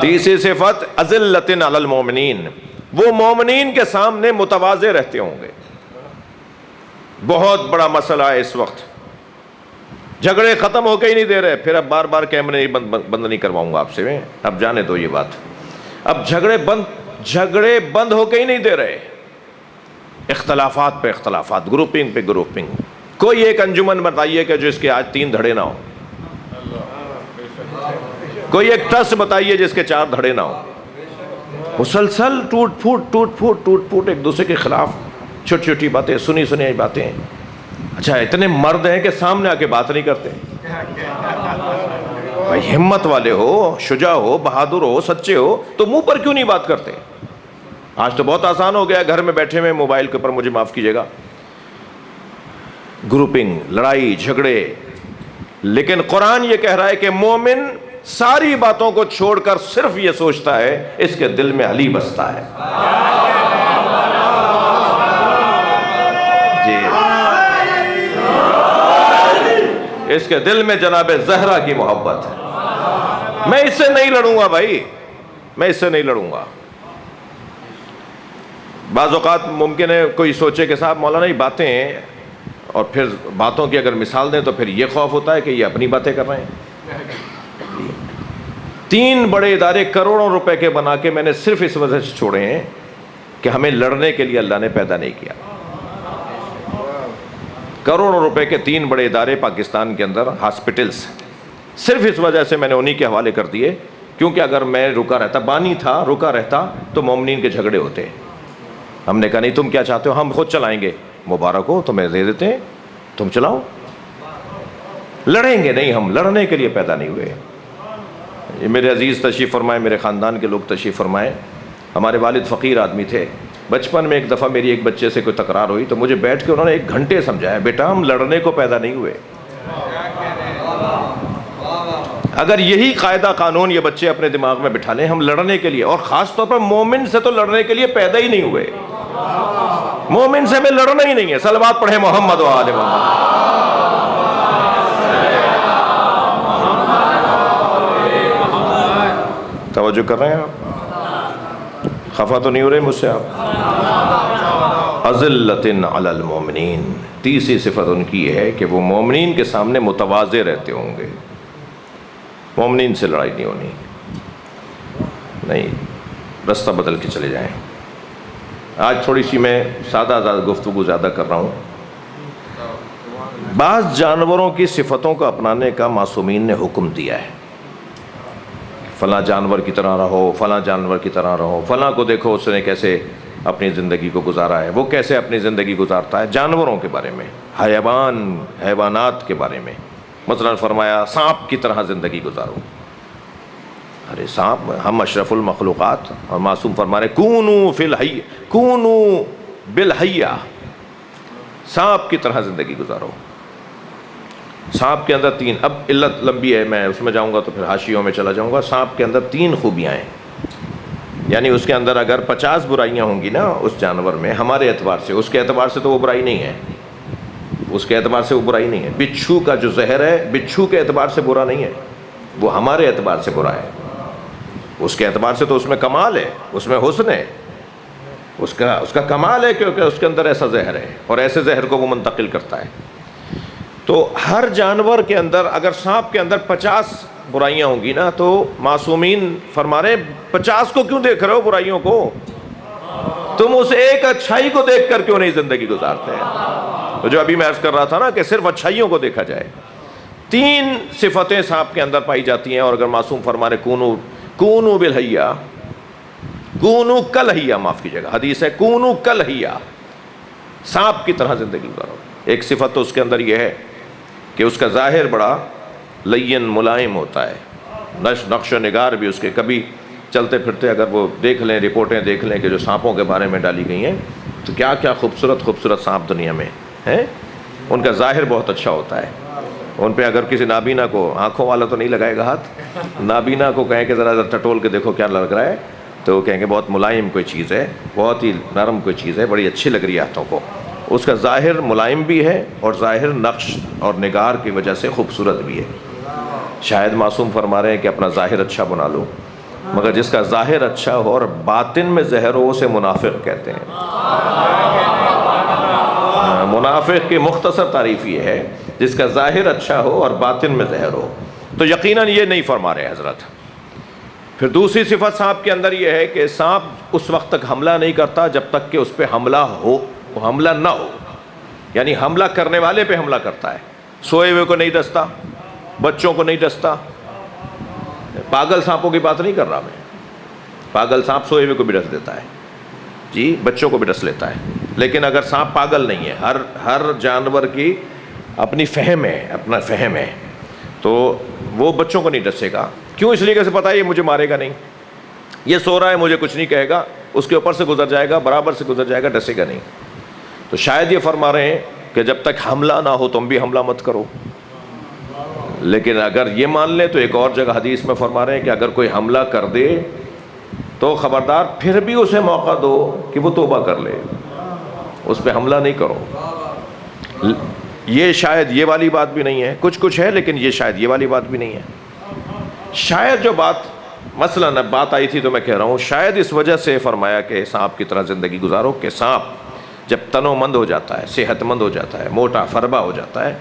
تیسری صفت اذلۃ علی المومنین، وہ مومنین کے سامنے متواضع رہتے ہوں گے۔ بہت بڑا مسئلہ ہے اس وقت، جھگڑے ختم ہو کے ہی نہیں دے رہے، پھر اب بار بار کیمرے بند نہیں کرواؤں گا آپ سے میں، اب جانے دو یہ بات، اب جھگڑے بند ہو کے ہی نہیں دے رہے، اختلافات پہ اختلافات، گروپنگ پہ گروپنگ۔ کوئی ایک انجمن بتائیے کہ جو اس کے آج 3 دھڑے نہ ہو، کوئی ایک ٹرسٹ بتائیے جس کے 4 دھڑے نہ ہو، مسلسل ٹوٹ پھوٹ ایک دوسرے کے خلاف، چھوٹی چھوٹی باتیں، سنی باتیں۔ اچھا اتنے مرد ہیں کہ سامنے آ کے بات نہیں کرتے؟ بھائی ہمت والے ہو، شجاع ہو، بہادر ہو، سچے ہو تو منہ پر کیوں نہیں بات کرتے؟ آج تو بہت آسان ہو گیا گھر میں بیٹھے ہوئے موبائل کے اوپر، مجھے معاف کیجیے گا، گروپنگ، لڑائی جھگڑے۔ لیکن قرآن یہ کہہ رہا ہے کہ مومن ساری باتوں کو چھوڑ کر صرف یہ سوچتا ہے اس کے دل میں علی بستا ہے۔ اس کے دل میں جناب زہرا کی محبت ہے. میں اس سے نہیں لڑوں گا بھائی، میں اس سے نہیں لڑوں گا. بعض اوقات ممکن ہے کوئی سوچے کہ صاحب مولانا یہ باتیں ہیں، اور پھر باتوں کی اگر مثال دیں تو پھر یہ خوف ہوتا ہے کہ یہ اپنی باتیں کر رہے ہیں. 3 بڑے ادارے کروڑوں روپے کے بنا کے میں نے صرف اس وجہ سے چھوڑے ہیں کہ ہمیں لڑنے کے لیے اللہ نے پیدا نہیں کیا. کروڑوں روپے کے 3 بڑے ادارے پاکستان کے اندر، ہاسپٹلس، صرف اس وجہ سے میں نے انہی کے حوالے کر دیے، کیونکہ اگر میں رکا رہتا، بانی تھا، رکا رہتا تو مومنین کے جھگڑے ہوتے. ہم نے کہا نہیں تم کیا چاہتے ہو، ہم خود چلائیں گے. مبارک ہو، تمہیں دے دیتے ہیں، تم چلاؤ. لڑیں گے نہیں، ہم لڑنے کے لیے پیدا نہیں ہوئے. یہ میرے عزیز تشریف فرمائے، میرے خاندان کے لوگ تشریف فرمائے. ہمارے والد فقیر آدمی تھے. بچپن میں ایک دفعہ میری ایک بچے سے کوئی تکرار ہوئی تو مجھے بیٹھ کے انہوں نے 1 گھنٹے سمجھایا، بیٹا ہم لڑنے کو پیدا نہیں ہوئے. اگر یہی قاعدہ قانون یہ بچے اپنے دماغ میں بٹھا لیں، ہم لڑنے کے لیے، اور خاص طور پر مومن سے تو لڑنے کے لیے پیدا ہی نہیں ہوئے. مومن سے ہمیں لڑنا ہی نہیں ہے. صلوات پڑھیں محمد و آل محمد. توجہ کر رہے ہیں آپ؟ خفا تو نہیں ہو رہے مجھ سے آپ؟ اذلۃ علی المومنین، تیسری صفت ان کی یہ ہے کہ وہ مومنین کے سامنے متواضع رہتے ہوں گے. مومنین سے لڑائی نہیں ہونی، نہیں، رستہ بدل کے چلے جائیں. آج تھوڑی سی میں سادہ گفتگو زیادہ کر رہا ہوں. بعض جانوروں کی صفتوں کو اپنانے کا معصومین نے حکم دیا ہے. فلاں جانور کی طرح رہو، فلاں جانور کی طرح رہو، فلاں کو دیکھو اس نے کیسے اپنی زندگی کو گزارا ہے، وہ کیسے اپنی زندگی گزارتا ہے. جانوروں کے بارے میں، حیوانات کے بارے میں مثلا فرمایا سانپ کی طرح زندگی گزارو. ارے سانپ، ہم اشرف المخلوقات، اور معصوم فرما رہے کونو فی الحی، کونو بالحیہ، سانپ کی طرح زندگی گزارو. سانپ کے اندر 3، اب علت لمبی ہے، میں اس میں جاؤں گا تو پھر حاشیوں میں چلا جاؤں گا. سانپ کے اندر 3 خوبیاں ہیں، یعنی اس کے اندر اگر 50 برائیاں ہوں گی نا اس جانور میں، ہمارے اعتبار سے، اس کے اعتبار سے تو وہ برائی نہیں ہے، اس کے اعتبار سے وہ برائی نہیں ہے. بچھو کا جو زہر ہے، بچھو کے اعتبار سے برا نہیں ہے، وہ ہمارے اعتبار سے برا ہے. اس کے اعتبار سے تو اس میں کمال ہے، اس میں حسن ہے، اس کا کمال ہے، کیونکہ اس کے اندر ایسا زہر ہے، اور ایسے زہر کو وہ منتقل کرتا ہے. تو ہر جانور کے اندر، اگر سانپ کے اندر 50 برائیاں ہوں گی نا، تو معصومین فرما رہے 50 کو کیوں دیکھ رہے ہو برائیوں کو؟ تم اس ایک اچھائی کو دیکھ کر کیوں نہیں زندگی گزارتے ہیں؟ تو جو ابھی میں عرض کر رہا تھا نا کہ صرف اچھائیوں کو دیکھا جائے. 3 صفتیں سانپ کے اندر پائی جاتی ہیں، اور اگر معصوم فرما رہے کونو بالحیہ، کونو کلحیہ، معاف کیجیے گا، حدیث ہے کونو کلحیہ، سانپ کی طرح زندگی گزارو. ایک صفت تو اس کے اندر یہ ہے کہ اس کا ظاہر بڑا لین ملائم ہوتا ہے. نقش و نگار بھی اس کے، کبھی چلتے پھرتے اگر وہ دیکھ لیں، رپورٹیں دیکھ لیں کہ جو سانپوں کے بارے میں ڈالی گئی ہیں، تو کیا کیا خوبصورت سانپ دنیا میں ہیں. ان کا ظاہر بہت اچھا ہوتا ہے. ان پہ اگر کسی نابینا کو، آنکھوں والا تو نہیں لگائے گا ہاتھ، نابینا کو کہیں کہ ذرا ٹٹول کے دیکھو کیا لگ رہا ہے، تو وہ کہیں گے بہت ملائم کوئی چیز ہے، بہت ہی نرم کوئی چیز ہے، بڑی اچھی لگ رہی ہے ہاتھوں کو. اس کا ظاہر ملائم بھی ہے، اور ظاہر نقش اور نگار کی وجہ سے خوبصورت بھی ہے. شاید معصوم فرما رہے ہیں کہ اپنا ظاہر اچھا بنا لو، مگر جس کا ظاہر اچھا ہو اور باطن میں زہر ہو اسے منافق کہتے ہیں. منافق کی مختصر تعریف یہ ہے، جس کا ظاہر اچھا ہو اور باطن میں زہر ہو. تو یقیناً یہ نہیں فرما رہے حضرت. پھر دوسری صفت سانپ کے اندر یہ ہے کہ سانپ اس وقت تک حملہ نہیں کرتا جب تک کہ اس پہ حملہ نہ ہو، یعنی حملہ کرنے والے پہ حملہ کرتا ہے. سوئے ہوئے کو نہیں ڈستا، بچوں کو نہیں ڈستا. پاگل سانپوں کی بات نہیں کر رہا میں، پاگل سانپ سوئے ہوئے کو بھی ڈس دیتا ہے، جی بچوں کو بھی ڈس لیتا ہے. لیکن اگر سانپ پاگل نہیں ہے، ہر جانور کی اپنی فہم ہے، اپنا فہم ہے، تو وہ بچوں کو نہیں ڈسے گا. کیوں؟ اس لیے سے پتا ہے یہ مجھے مارے گا نہیں، یہ سو رہا ہے مجھے کچھ نہیں کہے گا، اس کے اوپر سے گزر جائے گا، برابر سے گزر جائے گا، ڈسے گا نہیں. تو شاید یہ فرما رہے ہیں کہ جب تک حملہ نہ ہو تم بھی حملہ مت کرو. لیکن اگر یہ مان لیں تو ایک اور جگہ حدیث میں فرما رہے ہیں کہ اگر کوئی حملہ کر دے تو خبردار پھر بھی اسے موقع دو کہ وہ توبہ کر لے، اس پہ حملہ نہیں کرو. یہ شاید یہ والی بات بھی نہیں ہے، کچھ ہے لیکن یہ شاید یہ والی بات بھی نہیں ہے. شاید جو بات مثلاً اب بات آئی تھی تو میں کہہ رہا ہوں شاید اس وجہ سے فرمایا کہ سانپ کی طرح زندگی گزارو، کہ سانپ جب تنو مند ہو جاتا ہے، صحت مند ہو جاتا ہے، موٹا فربا ہو جاتا ہے،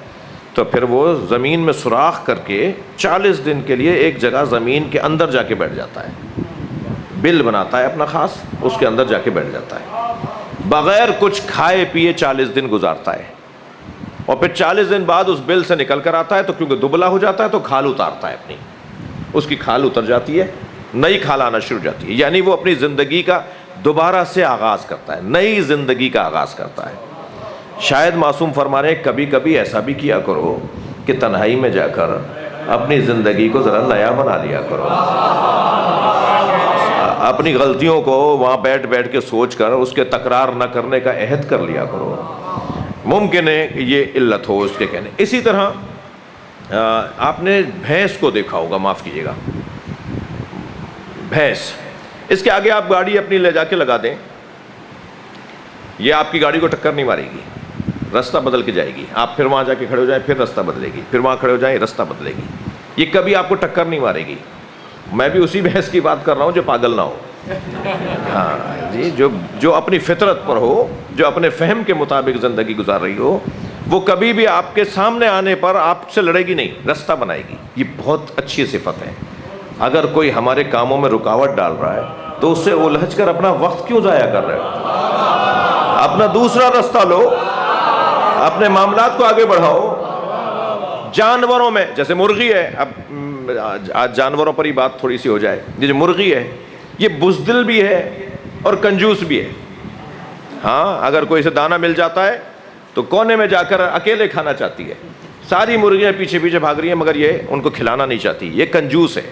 تو پھر وہ زمین میں سوراخ کر کے 40 دن کے لیے ایک جگہ زمین کے اندر جا کے بیٹھ جاتا ہے، بل بناتا ہے اپنا خاص، اس کے اندر جا کے بیٹھ جاتا ہے، بغیر کچھ کھائے پیے 40 دن گزارتا ہے، اور پھر 40 دن بعد اس بل سے نکل کر آتا ہے، تو کیونکہ دبلا ہو جاتا ہے تو کھال اتارتا ہے اپنی، اس کی کھال اتر جاتی ہے، نئی کھال آنا شروع ہو جاتی ہے، یعنی وہ اپنی زندگی کا دوبارہ سے آغاز کرتا ہے، نئی زندگی کا آغاز کرتا ہے. شاید معصوم فرما رہے ہیں کبھی کبھی ایسا بھی کیا کرو کہ تنہائی میں جا کر اپنی زندگی کو ذرا نیا بنا لیا کرو، اپنی غلطیوں کو وہاں بیٹھ بیٹھ کے سوچ کر اس کے تکرار نہ کرنے کا عہد کر لیا کرو. ممکن ہے کہ یہ علت ہو اس کے کہنے. اسی طرح آپ نے بھینس کو دیکھا ہوگا، معاف کیجیے گا، بھینس، اس کے آگے آپ گاڑی اپنی لے جا کے لگا دیں، یہ آپ کی گاڑی کو ٹکر نہیں مارے گی، راستہ بدل کے جائے گی. آپ پھر وہاں جا کے کھڑے ہو جائیں، پھر راستہ بدلے گی، پھر وہاں کھڑے ہو جائیں، راستہ بدلے گی. یہ کبھی آپ کو ٹکر نہیں مارے گی. میں بھی اسی بھینس کی بات کر رہا ہوں جو پاگل نہ ہو. ہاں جی، جو اپنی فطرت پر ہو، جو اپنے فہم کے مطابق زندگی گزار رہی ہو، وہ کبھی بھی آپ کے سامنے آنے پر آپ سے لڑے گی نہیں، راستہ بنائے گی. یہ بہت اچھی صفت ہے. اگر کوئی ہمارے کاموں میں رکاوٹ ڈال رہا ہے تو اس سے الجھ کر اپنا وقت کیوں ضائع کر رہے ہو؟ اپنا دوسرا راستہ لو، اپنے معاملات کو آگے بڑھاؤ. جانوروں میں جیسے مرغی ہے، اب آج جانوروں پر ہی بات تھوڑی سی ہو جائے. یہ جو مرغی ہے یہ بزدل بھی ہے اور کنجوس بھی ہے. ہاں، اگر کوئی سے دانہ مل جاتا ہے تو کونے میں جا کر اکیلے کھانا چاہتی ہے. ساری مرغیاں پیچھے پیچھے بھاگ رہی ہیں مگر یہ ان کو کھلانا نہیں چاہتی. یہ کنجوس ہے.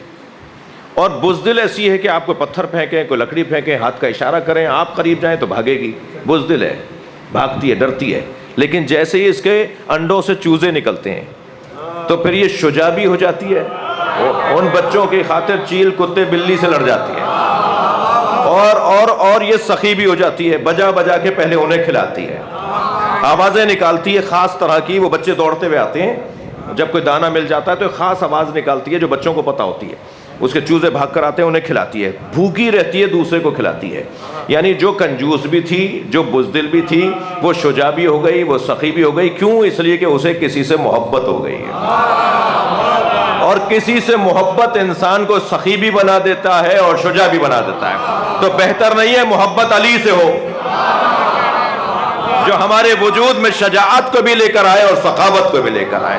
اور بزدل ایسی ہے کہ آپ کو پتھر پھینکیں، کوئی لکڑی پھینکیں، ہاتھ کا اشارہ کریں، آپ قریب جائیں تو بھاگے گی. بزدل ہے، بھاگتی ہے، ڈرتی ہے. لیکن جیسے ہی اس کے انڈوں سے چوزے نکلتے ہیں تو پھر یہ شجاع بھی ہو جاتی ہے، ان بچوں کی خاطر چیل کتے بلی سے لڑ جاتی ہے، اور یہ سخی بھی ہو جاتی ہے. بجا بجا کے پہلے انہیں کھلاتی ہے، آوازیں نکالتی ہے خاص طرح کی. وہ بچے دوڑتے ہوئے آتے ہیں، جب کوئی دانہ مل جاتا ہے تو خاص آواز نکالتی ہے جو بچوں کو پتہ ہوتی ہے. اس کے چوزے بھاگ کر آتے ہیں، انہیں کھلاتی ہے. بھوکی رہتی ہے، دوسرے کو کھلاتی ہے. یعنی جو کنجوس بھی تھی، جو بزدل بھی تھی، وہ شجاع بھی ہو گئی، وہ سخی بھی ہو گئی. کیوں؟ اس لیے کہ اسے کسی سے محبت ہو گئی ہے. اور کسی سے محبت انسان کو سخی بھی بنا دیتا ہے اور شجاع بھی بنا دیتا ہے. تو بہتر نہیں ہے محبت علی سے ہو جو ہمارے وجود میں شجاعت کو بھی لے کر آئے اور سخاوت کو بھی لے کر آئے.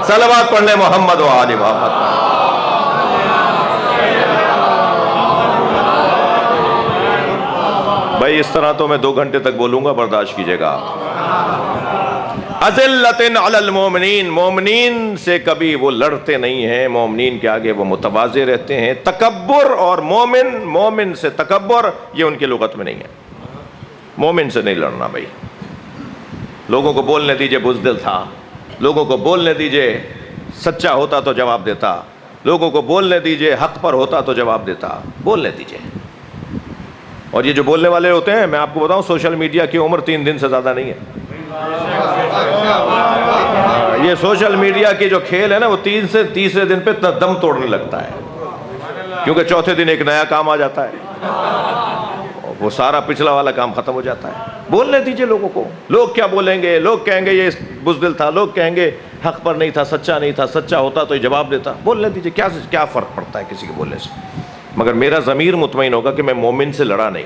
صلوات پڑھ لیں محمد و آل محمد. بھائی اس طرح تو میں 2 گھنٹے تک بولوں گا، برداشت کیجئے گا. اذلۃ علی المومنین، مومنین سے کبھی وہ لڑتے نہیں ہیں، مومنین کے آگے وہ متواضع رہتے ہیں. تکبر اور مومن سے تکبر یہ ان کی لغت میں نہیں ہے. مومن سے نہیں لڑنا بھائی. لوگوں کو بولنے دیجئے بزدل تھا، لوگوں کو بولنے دیجئے سچا ہوتا تو جواب دیتا، لوگوں کو بولنے دیجئے حق پر ہوتا تو جواب دیتا. بولنے دیجئے. اور یہ جو بولنے والے ہوتے ہیں، میں آپ کو بتاؤں سوشل میڈیا کی عمر 3 دن سے زیادہ نہیں ہے. یہ سوشل میڈیا کی جو کھیل ہے نا، وہ 3 سے تیسرے دن پہ دم توڑنے لگتا ہے، کیونکہ چوتھے دن ایک نیا کام آ جاتا ہے، وہ سارا پچھلا والا کام ختم ہو جاتا ہے. بولنے دیجئے لوگوں کو. لوگ کیا بولیں گے؟ لوگ کہیں گے یہ بزدل تھا، لوگ کہیں گے حق پر نہیں تھا، سچا نہیں تھا، سچا ہوتا تو یہ جواب دیتا. بولنے دیجئے. کیا فرق پڑتا ہے کسی کے بولنے سے؟ مگر میرا ضمیر مطمئن ہوگا کہ میں مومن سے لڑا نہیں،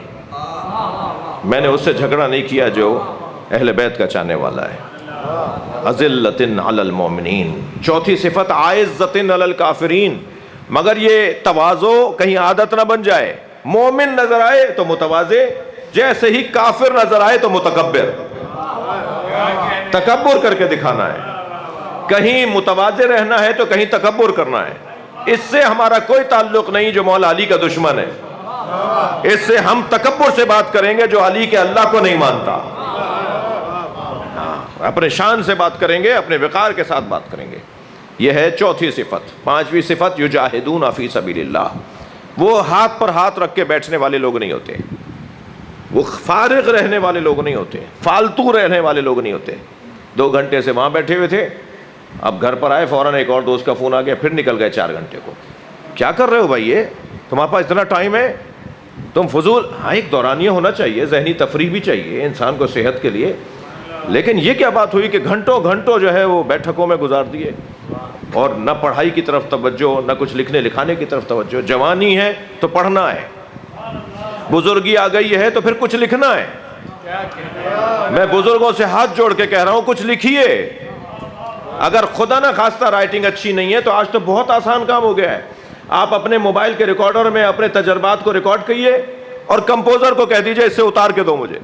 میں نے اس سے جھگڑا نہیں کیا جو اہل بیت کا چاہنے والا ہے. اذلۃ علی المومنین. چوتھی صفت عزۃ علی الکافرین. مگر یہ تواضع کہیں عادت نہ بن جائے. مومن نظر آئے تو متواضع، جیسے ہی کافر نظر آئے تو متکبر. تکبر کر کے دکھانا ہے. کہیں متواضع رہنا ہے تو کہیں تکبر کرنا ہے. اس سے ہمارا کوئی تعلق نہیں جو مولا علی کا دشمن ہے. اس سے ہم تکبر سے بات کریں گے جو علی کے اللہ کو نہیں مانتا. اپنے شان سے بات کریں گے، اپنے وقار کے ساتھ بات کریں گے. یہ ہے چوتھی صفت. 5ویں صفت یجاہدون فی سبیل اللہ. وہ ہاتھ پر ہاتھ رکھ کے بیٹھنے والے لوگ نہیں ہوتے، وہ فارغ رہنے والے لوگ نہیں ہوتے، فالتو رہنے والے لوگ نہیں ہوتے. 2 گھنٹے سے وہاں بیٹھے ہوئے تھے، اب گھر پر آئے فوراً ایک اور دوست کا فون آ گیا، پھر نکل گئے 4 گھنٹے کو. کیا کر رہے ہو بھائی؟ یہ تمہارے پاس اتنا ٹائم ہے؟ تم فضول. ہاں ایک دورانیہ ہونا چاہیے، ذہنی تفریح بھی چاہیے انسان کو صحت کے لیے، لیکن یہ کیا بات ہوئی کہ گھنٹوں گھنٹوں جو ہے وہ بیٹھکوں میں گزار دیے، اور نہ پڑھائی کی طرف توجہ، نہ کچھ لکھنے لکھانے کی طرف توجہ. جوانی ہے تو پڑھنا ہے، بزرگی آ گئی ہے تو پھر کچھ لکھنا ہے. میں بزرگوں سے ہاتھ جوڑ کے کہہ رہا ہوں کچھ لکھیے. اگر خدا نہ خواستہ رائٹنگ اچھی نہیں ہے تو آج تو بہت آسان کام ہو گیا ہے. آپ اپنے موبائل کے ریکارڈر میں اپنے تجربات کو ریکارڈ کیے اور کمپوزر کو کہہ دیجئے اس سے اتار کے دو مجھے.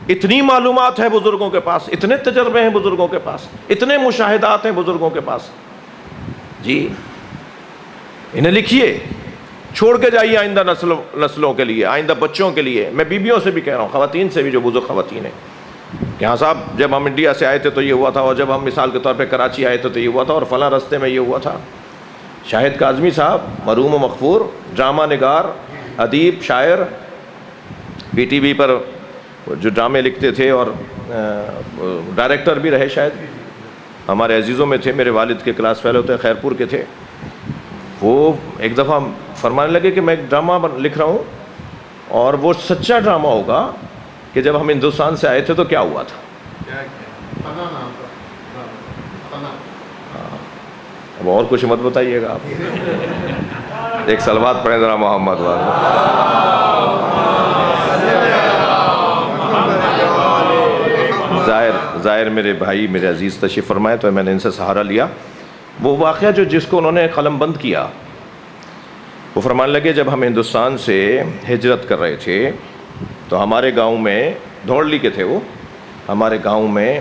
اتنی معلومات ہے بزرگوں کے پاس، اتنے تجربے ہیں بزرگوں کے پاس، اتنے مشاہدات ہیں بزرگوں کے پاس. جی انہیں لکھیے، چھوڑ کے جائیے آئندہ نسلوں کے لیے، آئندہ بچوں کے لیے. میں بیویوں سے بھی کہہ رہا ہوں، خواتین سے بھی جو بزرگ خواتین ہیں کہ ہاں صاحب جب ہم انڈیا سے آئے تھے تو یہ ہوا تھا، اور جب ہم مثال کے طور پہ کراچی آئے تھے تو یہ ہوا تھا، اور فلاں رستے میں یہ ہوا تھا. شاہد کاظمی صاحب مرحوم و مغفور، ڈرامہ نگار، ادیب، شاعر، پی ٹی وی پر جو ڈرامے لکھتے تھے اور ڈائریکٹر بھی رہے، شاید ہمارے عزیزوں میں تھے. میرے والد کے کلاس فیلو تھے، خیرپور کے تھے. وہ ایک دفعہ فرمانے لگے کہ میں ایک ڈرامہ لکھ رہا ہوں، اور وہ سچا ڈرامہ ہوگا کہ جب ہم ہندوستان سے آئے تھے تو کیا ہوا تھا. اب اور کچھ مت بتائیے گا آپ. ایک صلوات پڑھیں ذرا محمد والے. ظاہر میرے بھائی میرے عزیز تشریف فرمائے تو میں نے ان سے سہارا لیا. وہ واقعہ جس کو انہوں نے قلم بند کیا، وہ فرمانے لگے جب ہم ہندوستان سے ہجرت کر رہے تھے تو ہمارے گاؤں میں، دھوڑلی کے تھے وہ، ہمارے گاؤں میں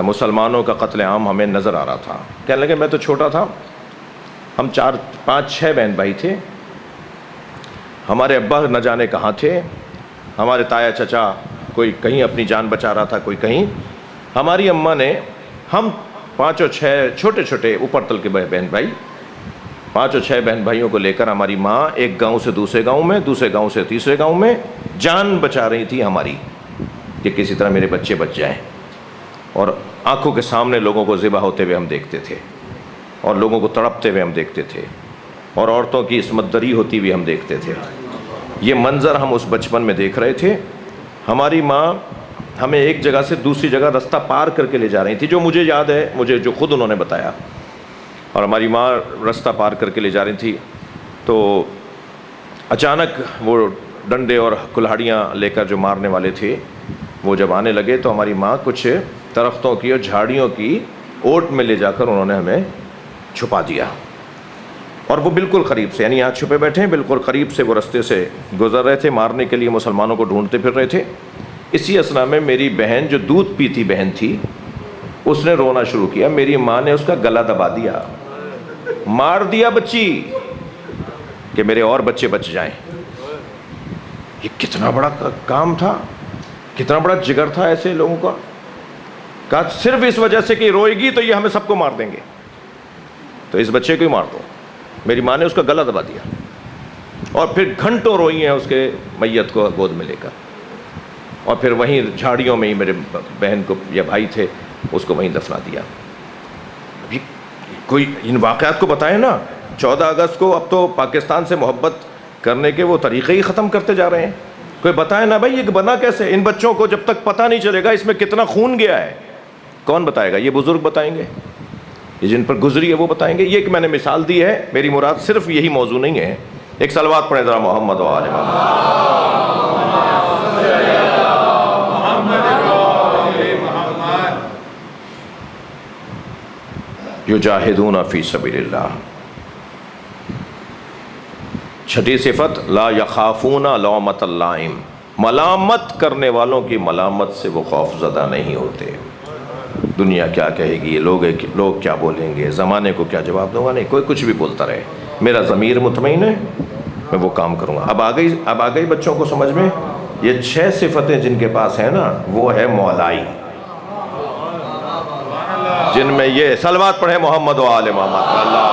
مسلمانوں کا قتل عام ہمیں نظر آ رہا تھا. کہنے لگے میں تو چھوٹا تھا، ہم 4 5 6 بہن بھائی تھے، ہمارے ابا نہ جانے کہاں تھے، ہمارے تایا چچا کوئی کہیں اپنی جان بچا رہا تھا، کوئی کہیں. ہماری اماں نے ہم 5 اور 6 چھوٹے چھوٹے اوپر تل کے بہن بھائی، 5 اور 6 بہن بھائیوں کو لے کر ہماری ماں ایک گاؤں سے دوسرے گاؤں میں، دوسرے گاؤں سے تیسرے گاؤں میں جان بچا رہی تھی ہماری کہ کسی طرح میرے بچے بچ جائیں. اور آنکھوں کے سامنے لوگوں کو ذبح ہوتے ہوئے ہم دیکھتے تھے، اور لوگوں کو تڑپتے ہوئے ہم دیکھتے تھے، اور عورتوں کی عصمت دری ہوتی ہوئی ہم دیکھتے تھے. یہ منظر ہم اس بچپن میں دیکھ رہے تھے. ہماری ماں ہمیں ایک جگہ سے دوسری جگہ رستہ پار کر کے لے جا رہی تھی، جو مجھے یاد ہے، مجھے جو خود انہوں نے بتایا. اور ہماری ماں رستہ پار کر کے لے جا رہی تھی تو اچانک وہ ڈنڈے اور کلہاڑیاں لے کر جو مارنے والے تھے وہ جب آنے لگے تو ہماری ماں کچھ درختوں کی اور جھاڑیوں کی اوٹ میں لے جا کر انہوں نے ہمیں چھپا دیا. اور وہ بالکل قریب سے، یعنی یہاں چھپے بیٹھے ہیں، بالکل قریب سے وہ رستے سے گزر رہے تھے، مارنے کے لیے مسلمانوں کو ڈھونڈتے پھر رہے تھے. اسی اثنا میں میری بہن جو دودھ پیتی بہن تھی اس نے رونا شروع کیا. میری ماں نے اس کا گلا دبا دیا، مار دیا بچی کہ میرے اور بچے بچ جائیں. یہ کتنا بڑا کام تھا، کتنا بڑا جگر تھا ایسے لوگوں کا. کہا صرف اس وجہ سے کہ روئے گی تو یہ ہمیں سب کو مار دیں گے، تو اس بچے کو ہی مار دو. میری ماں نے اس کا گلا دبا دیا اور پھر گھنٹوں روئی ہیں اس کے میت کو گود میں لے کر، اور پھر وہیں جھاڑیوں میں ہی میرے بہن کو یا بھائی تھے اس کو وہیں دفنا دیا. ابھی کوئی ان واقعات کو بتائے نا. 14 اگست کو اب تو پاکستان سے محبت کرنے کے وہ طریقے ہی ختم کرتے جا رہے ہیں. کوئی بتائے نا بھائی یہ بنا کیسے. ان بچوں کو جب تک پتہ نہیں چلے گا اس میں کتنا خون گیا ہے، کون بتائے گا؟ یہ بزرگ بتائیں گے، یہ جن پر گزری ہے وہ بتائیں گے. یہ ایک میں نے مثال دی ہے، میری مراد صرف یہی موضوع نہیں ہے. ایک صلوات پڑھیں ذرا محمد و آل محمد. یجاہدون فی سبیل اللہ. 6 صفت، لا یخافون لومۃ اللائم، ملامت کرنے والوں کی ملامت سے وہ خوف زدہ نہیں ہوتے. دنیا کیا کہے گی، لوگ کیا بولیں گے، زمانے کو کیا جواب دوں گا، نہیں، کوئی کچھ بھی بولتا رہے، میرا ضمیر مطمئن ہے، میں وہ کام کروں گا. اب آ گئی بچوں کو سمجھ میں. یہ 6 صفتیں جن کے پاس ہیں نا وہ ہے مولائی، جن میں یہ صلوات پڑھیں محمد و آل محمد.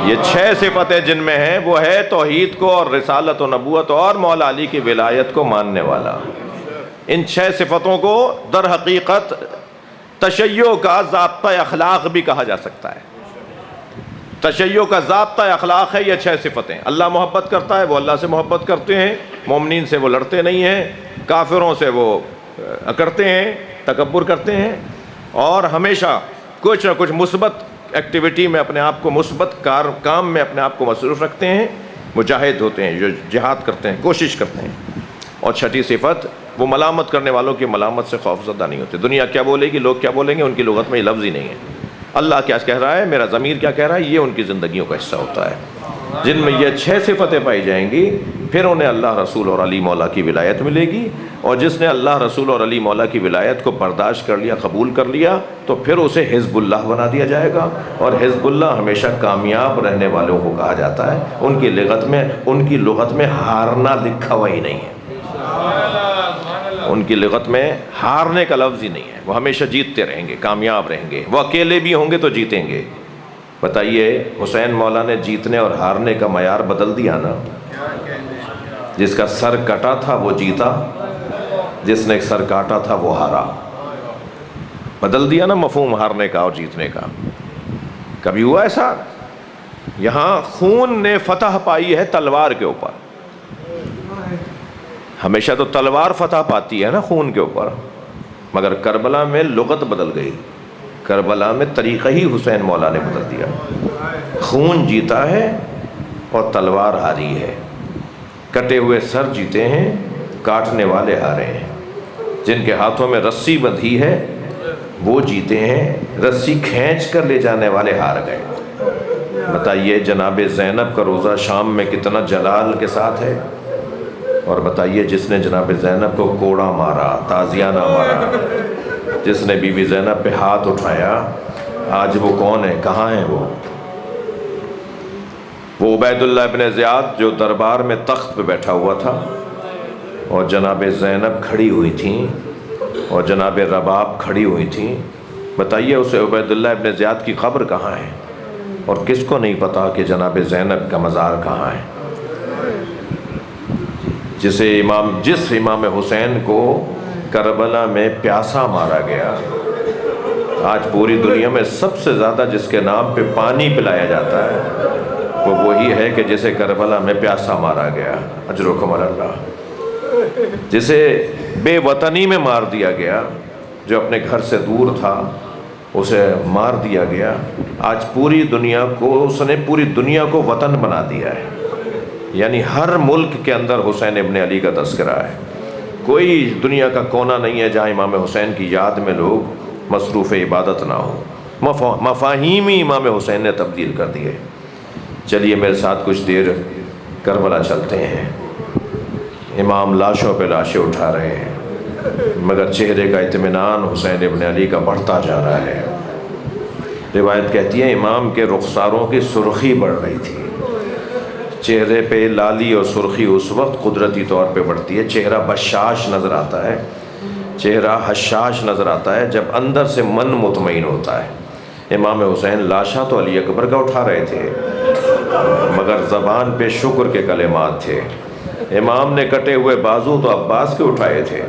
یہ 6 صفتیں جن میں ہیں وہ ہے توحید کو اور رسالت و نبوت اور مولا علی کی ولایت کو ماننے والا۔ ان 6 صفتوں کو در حقیقت تشیع کا ضابطہ اخلاق بھی کہا جا سکتا ہے۔ تشیع کا ضابطہ اخلاق ہے یہ 6 صفتیں۔ اللہ محبت کرتا ہے، وہ اللہ سے محبت کرتے ہیں، مومنین سے وہ لڑتے نہیں ہیں، کافروں سے وہ کرتے ہیں، تکبر کرتے ہیں، اور ہمیشہ کچھ نہ کچھ مثبت ایکٹیویٹی میں اپنے آپ کو، مثبت کام میں اپنے آپ کو مصروف رکھتے ہیں، مجاہد ہوتے ہیں، جو جہاد کرتے ہیں، کوشش کرتے ہیں۔ اور 6ٹھی صفت، وہ ملامت کرنے والوں کی ملامت سے خوف زدہ نہیں ہوتے۔ دنیا کیا بولے گی، لوگ کیا بولیں گے، ان کی لغت میں یہ لفظ ہی نہیں ہے۔ اللہ کیا کہہ رہا ہے، میرا ضمیر کیا کہہ رہا ہے، یہ ان کی زندگیوں کا حصہ ہوتا ہے۔ جن میں یہ 6 صفتیں پائی جائیں گی، پھر انہیں اللہ رسول اور علی مولا کی ولایت ملے گی، اور جس نے اللہ رسول اور علی مولا کی ولایت کو برداشت کر لیا، قبول کر لیا، تو پھر اسے حزب اللہ بنا دیا جائے گا۔ اور حزب اللہ ہمیشہ کامیاب رہنے والوں کو کہا جاتا ہے۔ ان کی لغت میں ہارنا لکھا ہوا ہی نہیں ہے، ان کی لغت میں ہارنے کا لفظ ہی نہیں ہے۔ وہ ہمیشہ جیتتے رہیں گے، کامیاب رہیں گے، وہ اکیلے بھی ہوں گے تو جیتیں گے۔ بتائیے، حسین مولا نے جیتنے اور ہارنے کا معیار بدل دیا نا۔ جس کا سر کٹا تھا وہ جیتا، جس نے سر کاٹا تھا وہ ہارا۔ بدل دیا نا مفہوم ہارنے کا اور جیتنے کا۔ کبھی ہوا ایسا؟ یہاں خون نے فتح پائی ہے تلوار کے اوپر۔ ہمیشہ تو تلوار فتح پاتی ہے نا خون کے اوپر، مگر کربلا میں لغت بدل گئی۔ کربلا میں طریقہ ہی حسین مولا نے بدل دیا۔ خون جیتا ہے اور تلوار ہاری ہے۔ کٹے ہوئے سر جیتے ہیں، کاٹنے والے ہارے ہیں۔ جن کے ہاتھوں میں رسی بندھی ہے وہ جیتے ہیں، رسی کھینچ کر لے جانے والے ہار گئے۔ بتائیے، جناب زینب کا روزہ شام میں کتنا جلال کے ساتھ ہے، اور بتائیے جس نے جناب زینب کو کوڑا مارا، تازیانہ مارا، جس نے بی بی زینب پہ ہاتھ اٹھایا، آج وہ کون ہے، کہاں ہے وہ عبید اللہ ابن زیاد جو دربار میں تخت پہ بیٹھا ہوا تھا، اور جناب زینب کھڑی ہوئی تھیں، اور جناب رباب کھڑی ہوئی تھیں۔ بتائیے اسے عبید اللہ ابن زیاد کی قبر کہاں ہے، اور کس کو نہیں پتا کہ جناب زینب کا مزار کہاں ہے؟ جس امام حسین کو کربلا میں پیاسا مارا گیا، آج پوری دنیا میں سب سے زیادہ جس کے نام پہ پانی پلایا جاتا ہے وہ وہی ہے کہ جسے کربلا میں پیاسا مارا گیا۔ اجرکم اللہ۔ جسے بے وطنی میں مار دیا گیا، جو اپنے گھر سے دور تھا اسے مار دیا گیا۔ آج پوری دنیا کو اس نے پوری دنیا کو وطن بنا دیا ہے، یعنی ہر ملک کے اندر حسین ابن علی کا تذکرہ ہے۔ کوئی دنیا کا کونا نہیں ہے جہاں امام حسین کی یاد میں لوگ مصروف عبادت نہ ہو۔ مفاہیم ہی امام حسین نے تبدیل کر دیے۔ چلیے میرے ساتھ کچھ دیر کربلا چلتے ہیں۔ امام لاشوں پہ لاشیں اٹھا رہے ہیں، مگر چہرے کا اطمینان حسین ابن علی کا بڑھتا جا رہا ہے۔ روایت کہتی ہے امام کے رخساروں کی سرخی بڑھ رہی تھی۔ چہرے پہ لالی اور سرخی اس وقت قدرتی طور پہ بڑھتی ہے، چہرہ بشاش نظر آتا ہے، چہرہ حشاش نظر آتا ہے جب اندر سے من مطمئن ہوتا ہے۔ امام حسین لاشاں تو علی اکبر کا اٹھا رہے تھے، مگر زبان پہ شکر کے کلمات تھے۔ امام نے کٹے ہوئے بازو تو عباس کے اٹھائے تھے،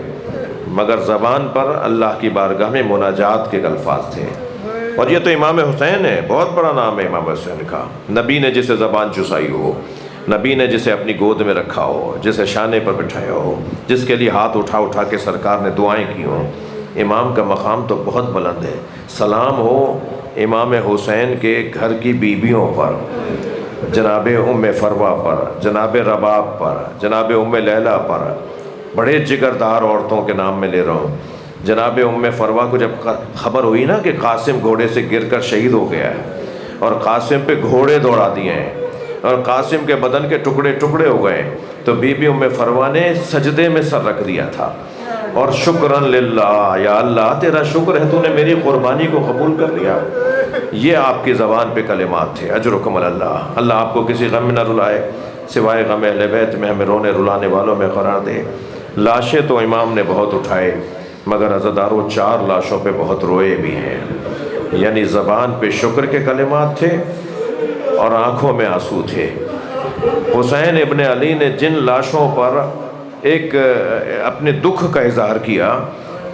مگر زبان پر اللہ کی بارگاہ میں مناجات کے الفاظ تھے۔ اور یہ تو امام حسین ہے، بہت بڑا نام ہے امام حسین کا۔ نبی نے جسے زبان چسائی ہو، نبی نے جسے اپنی گود میں رکھا ہو، جسے شانے پر بٹھایا ہو، جس کے لیے ہاتھ اٹھا اٹھا کے سرکار نے دعائیں کی ہوں، امام کا مقام تو بہت بلند ہے۔ سلام ہو امام حسین کے گھر کی بیویوں پر، جناب ام فروہ پر، جناب رباب پر، جناب ام لیلہ پر۔ بڑے جگردار عورتوں کے نام میں لے رہا ہوں۔ جناب ام فروہ کو جب خبر ہوئی نا کہ قاسم گھوڑے سے گر کر شہید ہو گیا ہے، اور قاسم پہ گھوڑے دوڑا دیے ہیں، اور قاسم کے بدن کے ٹکڑے ٹکڑے ہو گئے، تو بی بی ام فروہ نے سجدے میں سر رکھ دیا تھا، اور شکرن للہ، یا اللہ تیرا شکر ہے تو نے میری قربانی کو قبول کر لیا۔ یہ آپ کی زبان پہ کلمات تھے۔ اجرکم اللہ۔ اللہ آپ کو کسی غم میں نہ رلائے، سوائے غم اہل بیت میں ہمیں رونے رلانے والوں میں قرار دے۔ لاشیں تو امام نے بہت اٹھائے، مگر عزاداروں 4 لاشوں پہ بہت روئے بھی ہیں، یعنی زبان پہ شکر کے کلمات تھے، اور آنکھوں میں آنسو تھے۔ حسین ابن علی نے جن لاشوں پر ایک اپنے دکھ کا اظہار کیا،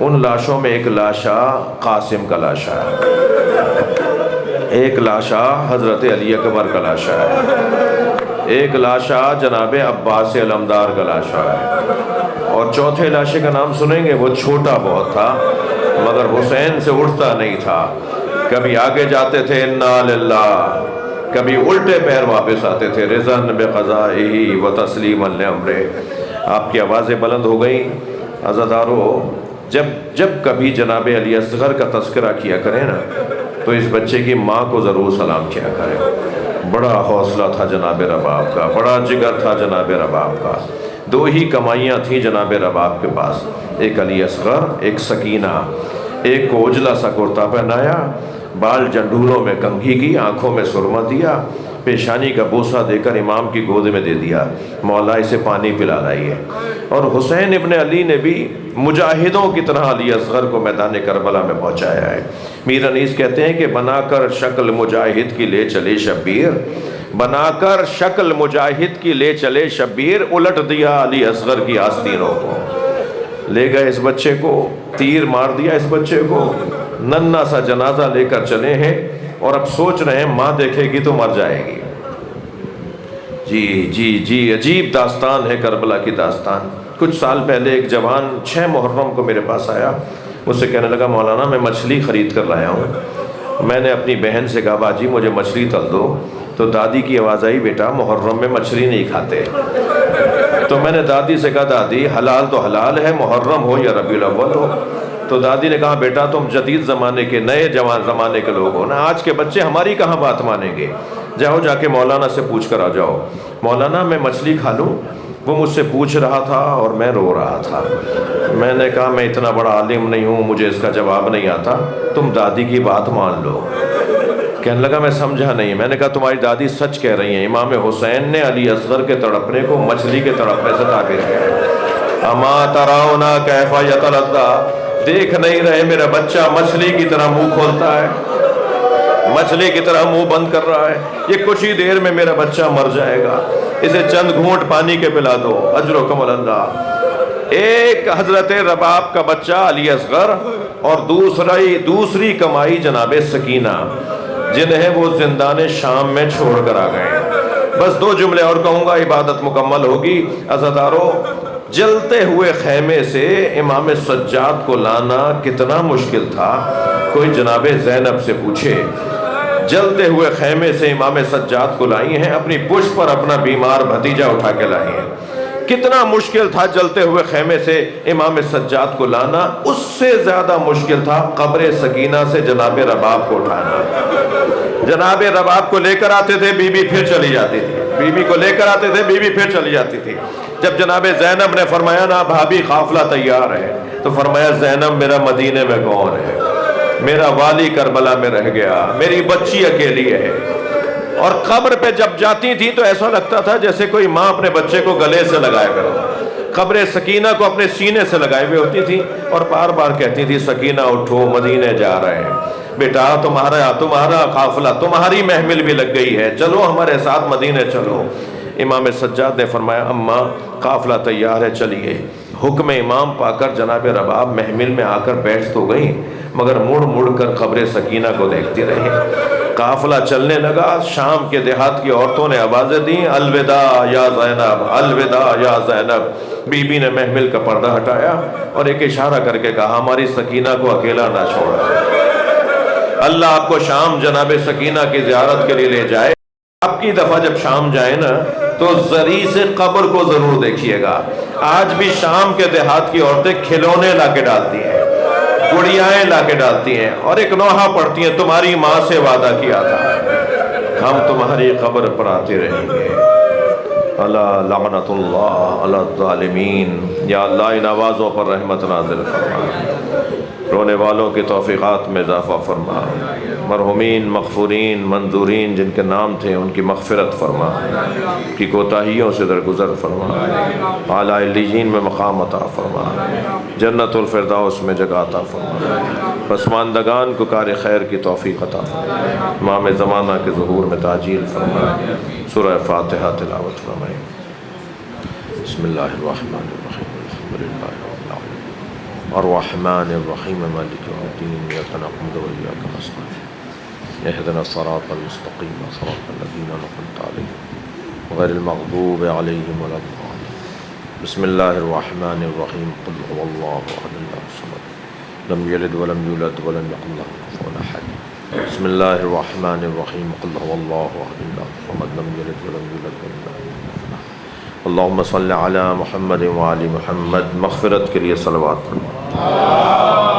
ان لاشوں میں ایک لاشا قاسم کا لاشا ہے، ایک لاشا حضرت علی اکبر کا لاشا ہے، ایک لاشا جناب عباس علمدار کا لاشا ہے، اور چوتھے لاشے کا نام سنیں گے، وہ چھوٹا بہت تھا مگر حسین سے اٹھتا نہیں تھا، کبھی آگے جاتے تھے انا للہ، کبھی الٹے پیر واپس آتے تھے رضاً بقضائہ و تسلیما لامرہ۔ آپ کی آوازیں بلند ہو گئیں۔ عزادارو، جب کبھی جناب علی اصغر کا تذکرہ کیا کریں نا تو اس بچے کی ماں کو ضرور سلام کیا کریں۔ بڑا حوصلہ تھا جناب رباب کا، بڑا جگر تھا جناب رباب کا۔ دو ہی کمائیاں تھیں جناب رباب کے پاس، ایک علی اصغر، ایک سکینہ۔ ایک کو اجلا سا کرتا پہنایا، بال جنڈولوں میں کنگھی کی، آنکھوں میں سرما دیا، پیشانی کا بوسہ دے کر امام کی گود میں دے دیا، مولا اسے پانی پلا لائیے۔ اور حسین ابن علی نے بھی مجاہدوں کی طرح علی اصغر کو میدان کربلا میں پہنچایا ہے۔ میر انیس کہتے ہیں کہ بنا کر شکل مجاہد کی لے چلے شبیر، بنا کر شکل مجاہد کی لے چلے شبیر، الٹ دیا علی اصغر کی آستینوں کو۔ لے گئے اس بچے کو، تیر مار دیا اس بچے کو، ننھا سا جنازہ لے کر چلے ہیں، اور اب سوچ رہے ہیں ماں دیکھے گی تو مر جائے گی۔ جی عجیب داستان ہے کربلا کی داستان۔ کچھ سال پہلے ایک جوان 6 محرم کو میرے پاس آیا، مجھ سے کہنے لگا مولانا میں مچھلی خرید کر لایا ہوں۔ میں نے اپنی بہن سے کہا باجی مجھے مچھلی تل دو، تو دادی کی آواز آئی بیٹا محرم میں مچھلی نہیں کھاتے۔ تو میں نے دادی سے کہا دادی حلال تو حلال ہے، محرم ہو یا ربیع الاول ہو۔ تو دادی نے کہا بیٹا تم جدید زمانے کے نئے جوان زمانے کے لوگ ہو نا، آج کے بچے ہماری کہاں بات مانیں گے، جاؤ جا کے مولانا سے پوچھ کر آ جاؤ، مولانا میں مچھلی کھا لوں؟ وہ مجھ سے پوچھ رہا تھا اور میں رو رہا تھا۔ میں نے کہا میں اتنا بڑا عالم نہیں ہوں، مجھے اس کا جواب نہیں آتا، تم دادی کی بات مان لو۔ کہنے لگا میں سمجھا نہیں۔ میں نے کہا تمہاری دادی سچ کہہ رہی ہیں، امام حسین نے علی اصغر کے تڑپنے کو مچھلی کے تڑپنے سے تعبیر کیا۔ اما تراؤن کیف یتلظی، دیکھ نہیں رہے میرا بچہ مچھلی کی طرح منہ کھولتا ہے، مچھلی کی طرح منہ بند کر رہا ہے، یہ کچھ ہی دیر میں میرا بچہ مر جائے گا، اسے چند گھونٹ پانی کے پلا دو، اجرکم اللہ۔ ایک حضرت رباب کا بچہ علی اصغر، اور دوسری کمائی جناب سکینہ، جنہیں وہ زندان شام میں چھوڑ کر آ گئے۔ بس 2 جملے اور کہوں گا، عبادت مکمل ہوگی۔ عزادارو، جلتے ہوئے خیمے سے امام سجاد کو لانا کتنا مشکل تھا، کوئی جناب زینب سے پوچھے۔ جلتے ہوئے خیمے سے امام سجاد کو لائی ہیں، اپنی پشت پر اپنا بیمار بھتیجا اٹھا کے لائی ہیں۔ کتنا مشکل تھا جلتے ہوئے خیمے سے امام سجاد کو لانا، اس سے زیادہ مشکل تھا قبر سکینہ سے جناب رباب کو اٹھانا۔ جناب رباب کو لے کر آتے تھے، بی بی پھر چلی جاتی تھی، بی بی کو لے کر آتے تھے، بی بی پھر چلی جاتی تھی۔ جب جناب زینب نے فرمایا نا بھابی قافلہ تیار ہے، تو فرمایا زینب میرا مدینے میں کون ہے، میرا والی کربلا میں رہ گیا، میری بچی اکیلی ہے۔ اور قبر پہ جب جاتی تھی تو ایسا لگتا تھا جیسے کوئی ماں اپنے بچے کو گلے سے لگائے کرو۔ قبر سکینہ کو اپنے سینے سے لگائے ہوئے ہوتی تھی، اور بار بار کہتی تھی سکینہ اٹھو مدینے جا رہے ہیں، بیٹا تمہارا قافلہ، تمہاری محمل بھی لگ گئی ہے، چلو ہمارے ساتھ مدینے چلو۔ امام سجاد نے فرمایا اماں قافلہ تیار ہے چلیے۔ حکم امام پا کر جناب رباب محمل میں آ کر بیٹھ تو گئیں، مگر مڑ مڑ کر قبر سکینہ کو دیکھتی رہی۔ قافلہ چلنے لگا، شام کے دیہات کی عورتوں نے آوازیں دیں الوداع یا زینب، الوداع یا زینب۔ بی بی نے محمل کا پردہ ہٹایا اور ایک اشارہ کر کے کہا ہماری سکینہ کو اکیلا نہ چھوڑا، اللہ آپ کو شام جناب سکینہ کی زیارت کے لیے لے جائے۔ آپ کی دفعہ جب شام جائے نا تو زری سے قبر کو ضرور دیکھیے گا۔ آج بھی شام کے دیہات کی عورتیں کھلونے لا کے ڈالتی ہیں، گڑیاں لا کے ڈالتی ہیں، اور ایک نوحہ پڑھتی ہیں تمہاری ماں سے وعدہ کیا تھا ہم تمہاری قبر پر آتے رہیں گے۔ اللہ لعنت اللہ علی الظالمین، یا اللہ ان آوازوں پر رحمت نازل فرما، رونے والوں کی توفیقات میں اضافہ فرما، مرحومین مغفورین منظورین جن کے نام تھے ان کی مغفرت فرما، کی کوتاہیوں سے درگزر فرما، اعلیٰ علیین میں مقام عطا فرما، جنت الفردوس میں جگہ عطا فرما۔ پسماندگان کو کار خیر کی توفیق عطا فرمائے، امام زمانہ کے ظہور میں تعجیل فرمائے۔ سورہ فاتحہ تلاوت فرمائے۔ بسم اللہ الرحمن الرحیم، الحمدللہ رب العالمین الرحمن الرحیم مالک یوم الدین، ایاک نعبد و ایاک نستعین، اہدنا الصراط المستقیم صراط الذین انعمت علیہم غیر المغضوب علیہم ولا الضالین۔ بسم اللہ الرحمن الرحیم، قل هو اللہ احد اللہ الصمد لم یلد ولم یولد ولم یکن لہ کفوا احد۔ بسم اللہ الرحمن الرحیم، قل هو اللہ احد اللہ الصمد لم یلد ولم یولد ولم یکن لہ کفوا احد۔ اللہم صل علی محمد وعلی محمد۔ مغفرت کے لیے صلوات پڑھو۔